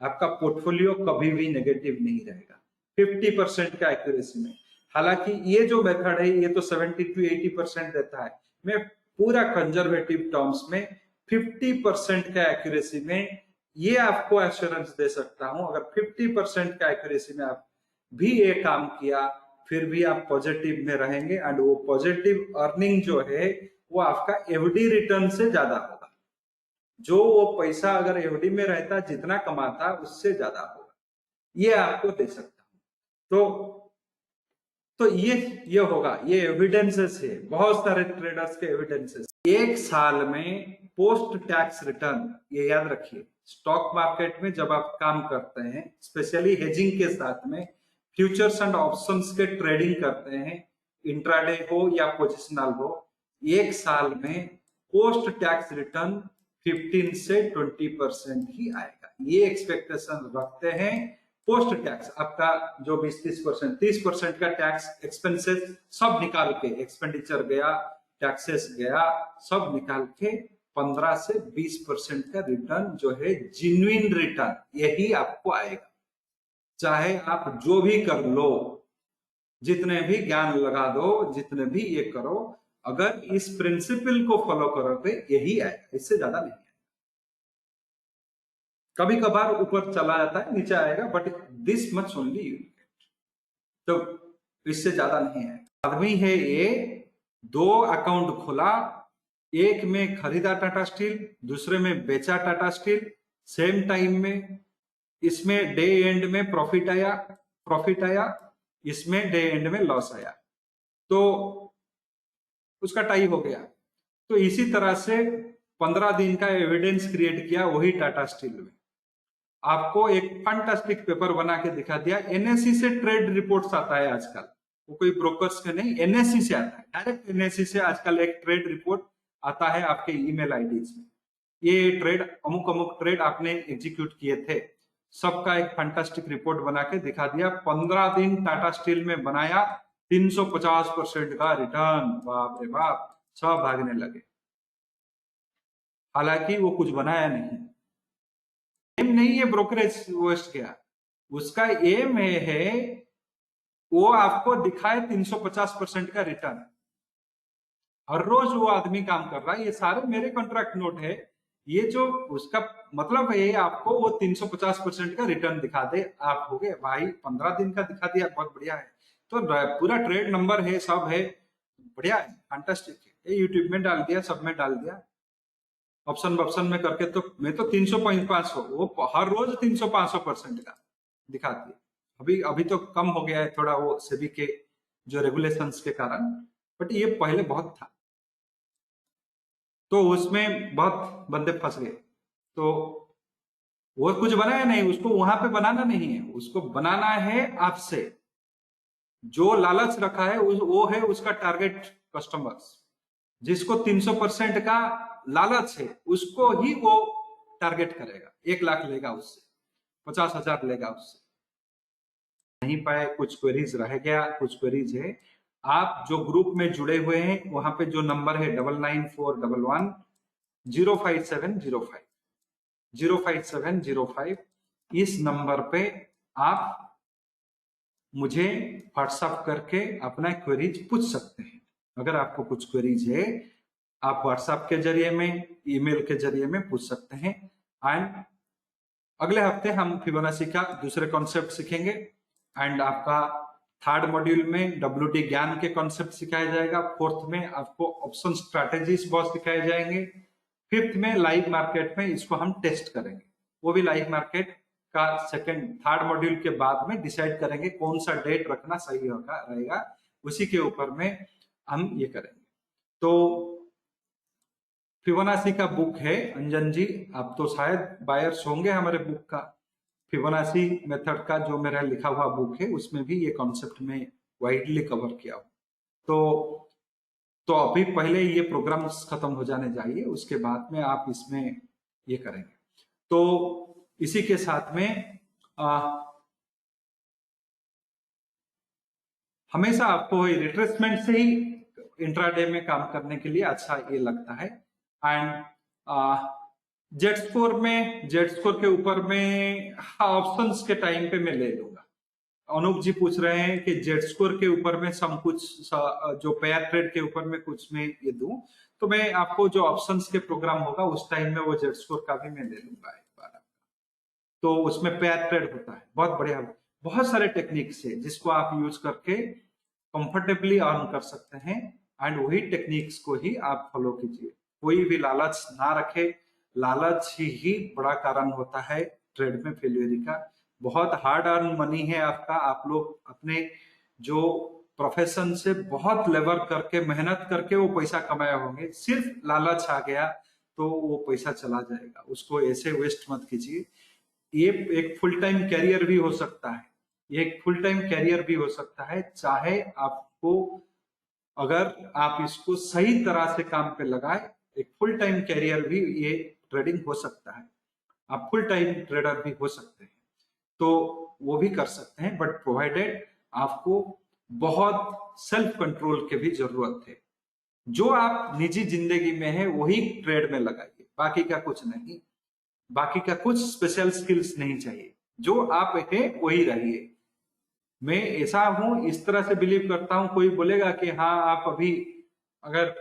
आपका पोर्टफोलियो कभी भी नेगेटिव नहीं रहेगा 50% का एक्यूरेसी में। हालांकि ये जो मेथड है ये तो 70 to 80% रहता है। मैं पूरा कंजर्वेटिव टर्म्स में 50% का एक्यूरेसी में ये आपको एश्योरेंस दे सकता हूं। अगर 50% का एक्यूरेसी में आप भी ये काम किया, फिर भी आप पॉजिटिव में रहेंगे। एंड वो पॉजिटिव अर्निंग जो है वो आपका एफडी रिटर्न से ज्यादा होगा। जो वो पैसा अगर एफडी में रहता, जितना कमाता, उससे ज्यादा होगा। ये आपको दे सकता हूं। तो ये होगा, ये एविडेंसेस है, बहुत सारे ट्रेडर्स के एविडेंसेस। एक साल में पोस्ट टैक्स रिटर्न, ये याद रखिए, स्टॉक मार्केट में जब आप काम करते हैं, स्पेशली हेजिंग के साथ में, फ्यूचर्स एंड ऑप्शंस के ट्रेडिंग करते हैं, इंट्राडे हो या पोजिशनल हो, एक साल में पोस्ट टैक्स रिटर्न 15 से 20% ही आएगा। ये एक्सपेक्टेशन रखते हैं। पोस्ट टैक्स आपका जो 20-30%, 30% का टैक्स एक्सपेंसेस सब निकाल के, एक्सपेंडिचर गया, टैक्सेस गया, सब निकाल के 15 से 20% का रिटर्न जो है जेन्युइन रिटर्न, यही आपको आएगा। चाहे आप जो भी कर लो, जितने भी ज्ञान लगा दो, जितने भी ये करो, अगर इस प्रिंसिपल को फॉलो करोगे यही आएगा, इससे ज्यादा नहीं। कभी कभार ऊपर चला जाता है, नीचे आएगा, but this much only you get. तो इससे ज्यादा नहीं है। आदमी है ये, 2 अकाउंट खोला, एक में खरीदा टाटा स्टील, दूसरे में बेचा टाटा स्टील, सेम टाइम में। इसमें डे एंड में प्रॉफिट आया, इसमें डे एंड में लॉस आया, तो उसका टाई हो गया। तो इसी तरह से 15 दिन का एविडेंस क्रिएट किया वही टाटा स्टील में। आपको एक फैंटास्टिक पेपर बना के दिखा दिया। एनएससी से ट्रेड रिपोर्ट्स आता है आजकल, वो कोई ब्रोकर्स के नहीं, एनएससी से आता है, डायरेक्ट एनएससी से आजकल एक ट्रेड रिपोर्ट आता है आपके ईमेल आईडीज में। ये ट्रेड, अमुक अमुक ट्रेड आपने एग्जीक्यूट किए थे, सबका एक फैंटास्टिक रिपोर्ट बना के दिखा दिया। 15 दिन टाटा स्टील में बनाया, 350% का रिटर्न। बाप रे बाप, सब भागने लगे। हालांकि वो कुछ बनाया नहीं, एम नहीं है ब्रोकरेज वेस्ट गया, उसका एम है वो आपको दिखाए 350% का रिटर्न। हर रोज वो आदमी काम कर रहा है, ये सारे मेरे कॉन्ट्रैक्ट नोट है। ये जो उसका मतलब है आपको वो 350% का रिटर्न दिखा दे, आप हो गए भाई। 15 दिन का दिखा दिया, बहुत बढ़िया है। तो पूरा ट्रेड नंबर है, सब है, बढ़िया है, फैंटास्टिक है। ये यूट्यूब में डाल दिया, सब में डाल दिया, ऑप्शन में करके। तो मैं तो 300-500, वो हर रोज 300-500% का दिखाती है। अभी तो कम हो गया है थोड़ा, वो सेबी के जो रेगुलेशंस के कारण, बट ये पहले बहुत था। तो उसमें बहुत बंदे फंस गए। तो वो कुछ बनाया नहीं, उसको वहां पे बनाना नहीं है, उसको बनाना है आपसे। जो लालच रखा है वो है उसका टारगेट कस्टमर्स। जिसको 300% का लालच है उसको ही वो टारगेट करेगा। 1 लाख लेगा उससे, 50,000 लेगा उससे। नहीं पाए, कुछ क्वेरीज रह गया, कुछ क्वेरीज है। आप जो ग्रुप में जुड़े हुए हैं, वहां पे जो नंबर है 994111057050, 05705, इस नंबर पे आप मुझे व्हाट्सएप करके अपना क्वेरीज पूछ सकते हैं। अगर आपको कुछ क्वेरीज है, आप व्हाट्सएप के जरिए में, ईमेल के जरिए में पूछ सकते हैं। एंड अगले हफ्ते हम फिबोनाची का दूसरे कॉन्सेप्ट सीखेंगे। एंड आपका 3rd मॉड्यूल में WD ज्ञान के कॉन्सेप्ट सिखाया जाएगा। 4th में आपको ऑप्शन स्ट्रैटेजीज बहुत सिखाए जाएंगे। 5th में लाइव मार्केट में इसको हम टेस्ट करेंगे, वो भी लाइव मार्केट का थर्ड मॉड्यूल के बाद में डिसाइड करेंगे कौन सा डेट रखना सही होगा रहेगा, उसी के ऊपर में हम ये करेंगे। तो फिबोनाची का बुक है अंजन जी, आप तो शायद बायर्स होंगे हमारे बुक का। फिबोनाची मेथड का जो मेरा लिखा हुआ बुक है उसमें भी ये कॉन्सेप्ट में वाइडली कवर किया हुआ। तो अभी पहले ये प्रोग्राम्स खत्म हो जाने चाहिए, उसके बाद में आप इसमें ये करेंगे। तो इसी के साथ में हमेशा आपको रिट्रेसमेंट से ही इंट्राडे में काम करने के लिए अच्छा ये लगता है। एंड जेट स्कोर के ऊपर में ऑप्शंस के टाइम पे मैं ले लूंगा। अनूप जी पूछ रहे हैं कि जेट स्कोर के ऊपर में सम कुछ जो पेयर ट्रेड के ऊपर में कुछ में ये दूं, तो मैं आपको जो ऑप्शंस के प्रोग्राम होगा उस टाइम में वो जेट स्कोर का भी मैं ले लूंगा एक बार। तो उसमें पेयर ट्रेड होता है, बहुत बढ़िया, बहुत सारे टेक्निक्स है जिसको आप यूज करके कंफर्टेबली अर्न कर सकते हैं। एंड वही टेक्निक्स को ही आप फॉलो कीजिए, कोई भी लालच ना रखे। लालच ही बड़ा कारण होता है ट्रेड में फेल्यूर का। बहुत हार्ड अर्न मनी है आपका, आप लोग अपने जो प्रोफेशन से बहुत लेबर करके मेहनत करके वो पैसा कमाए होंगे, सिर्फ लालच आ गया तो वो पैसा चला जाएगा, उसको ऐसे वेस्ट मत कीजिए। ये एक फुल टाइम कैरियर भी हो सकता है, ये एक फुल टाइम कैरियर भी हो सकता है, चाहे आपको अगर आप इसको सही तरह से काम पे लगाए, एक फुल टाइम कैरियर भी ये ट्रेडिंग हो सकता है। आप फुल टाइम ट्रेडर भी हो सकते हैं, तो वो भी कर सकते हैं, बट प्रोवाइडेड आपको बहुत सेल्फ कंट्रोल की भी जरूरत है। जो आप निजी जिंदगी में है वही ट्रेड में लगाइए, बाकी का कुछ नहीं, बाकी का कुछ स्पेशल स्किल्स नहीं चाहिए, जो आप है वही रहिए। मैं ऐसा हूं, इस तरह से बिलीव करता हूं। कोई बोलेगा कि हाँ आप अभी अगर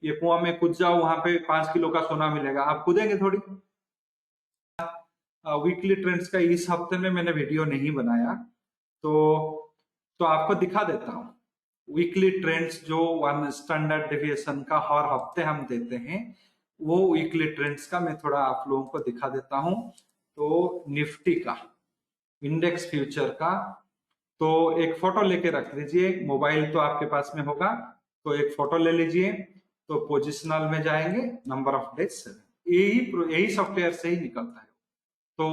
ये कुआं में कूद जाओ वहां पे 5 किलो का सोना मिलेगा, आप कूदेंगे थोड़ी। वीकली ट्रेंड्स का इस हफ्ते में मैंने वीडियो नहीं बनाया, तो आपको दिखा देता हूँ वीकली ट्रेंड्स जो 1 स्टैंडर्ड डेविएशन का हर हफ्ते हम देते हैं, वो वीकली ट्रेंड्स का मैं थोड़ा आप लोगों को दिखा देता हूँ। तो निफ्टी का इंडेक्स फ्यूचर का, तो एक फोटो लेके रख लीजिए, मोबाइल तो आपके पास में होगा, तो एक फोटो ले लीजिए। तो पोजिशनल में जाएंगे, नंबर ऑफ डेज 7, यही सॉफ्टवेयर से ही निकलता है। तो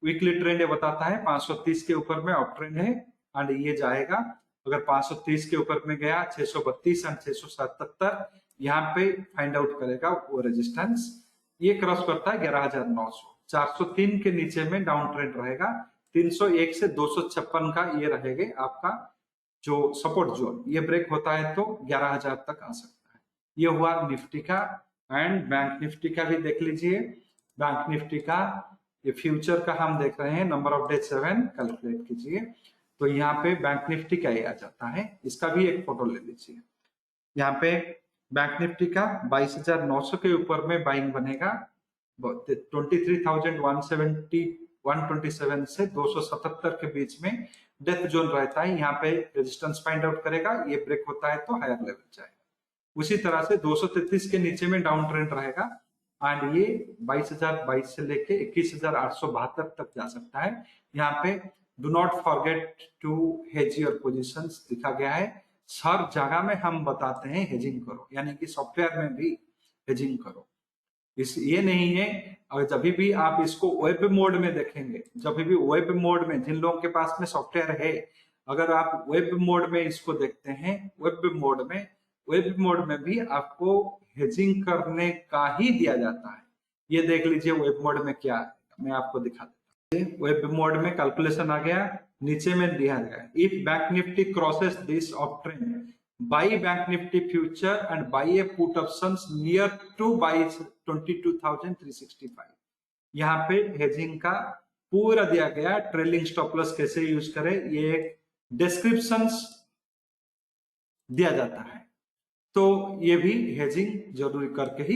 वीकली ट्रेंड ये बताता है 530 के ऊपर में अप ट्रेंड है, एंड ये जाएगा। अगर 530 के ऊपर में गया 632 एंड 677 यहाँ पे फाइंड आउट करेगा वो रेजिस्टेंस। ये क्रॉस करता है 11,900, 403 के नीचे में डाउन ट्रेंड रहेगा। 301 से 256 का ये रहेगा आपका जो सपोर्ट जोन, ये ब्रेक होता है तो 11,000 तक आ सकता है। ये हुआ निफ्टी का। एंड बैंक निफ्टी का भी देख लीजिए। बैंक निफ्टी का ये फ्यूचर का हम देख रहे हैं, नंबर ऑफ डे 7 कैलकुलेट कीजिए, तो यहाँ पे बैंक निफ्टी का ये आ जाता है। इसका भी एक फोटो ले लीजिए। यहाँ पे बैंक निफ्टी का 22,900 के ऊपर में बाइंग बनेगा, 23,127 से 277 के बीच में डेथ जोन रहता है। यहाँ पे रेजिस्टेंस फाइंड आउट करेगा, ये ब्रेक होता है तो हायर लेवल जाएगा। उसी तरह से 233 के नीचे में डाउन ट्रेंड रहेगा, एंड ये 22,022 से लेके 21,872 तक जा सकता है। यहाँ पे do not forget to hedge your positions लिखा गया है। हर जगह में हम बताते हैं हेजिंग करो, यानी कि सॉफ्टवेयर में भी हेजिंग करो। इस ये नहीं है, और जब भी आप इसको वेब मोड में देखेंगे, जब भी वेब मोड में, जिन लोगों के पास में सॉफ्टवेयर है, अगर आप वेब मोड में इसको देखते हैं, वेब मोड में भी आपको हेजिंग करने का ही दिया जाता है। ये देख लीजिए वेब मोड में क्या है, मैं आपको दिखा देता हूँ। वेब मोड में कैलकुलेशन आ गया, नीचे में दिया गया if bank Nifty crosses this up trend, by bank Nifty future and by A put options near two by 22,365। यहाँ पे हेजिंग का पूरा दिया गया, ट्रेलिंग स्टॉप लॉस कैसे यूज करें ये एक डिस्क्रिप्शंस दिया जाता है। तो ये भी हेजिंग जरूरी करके ही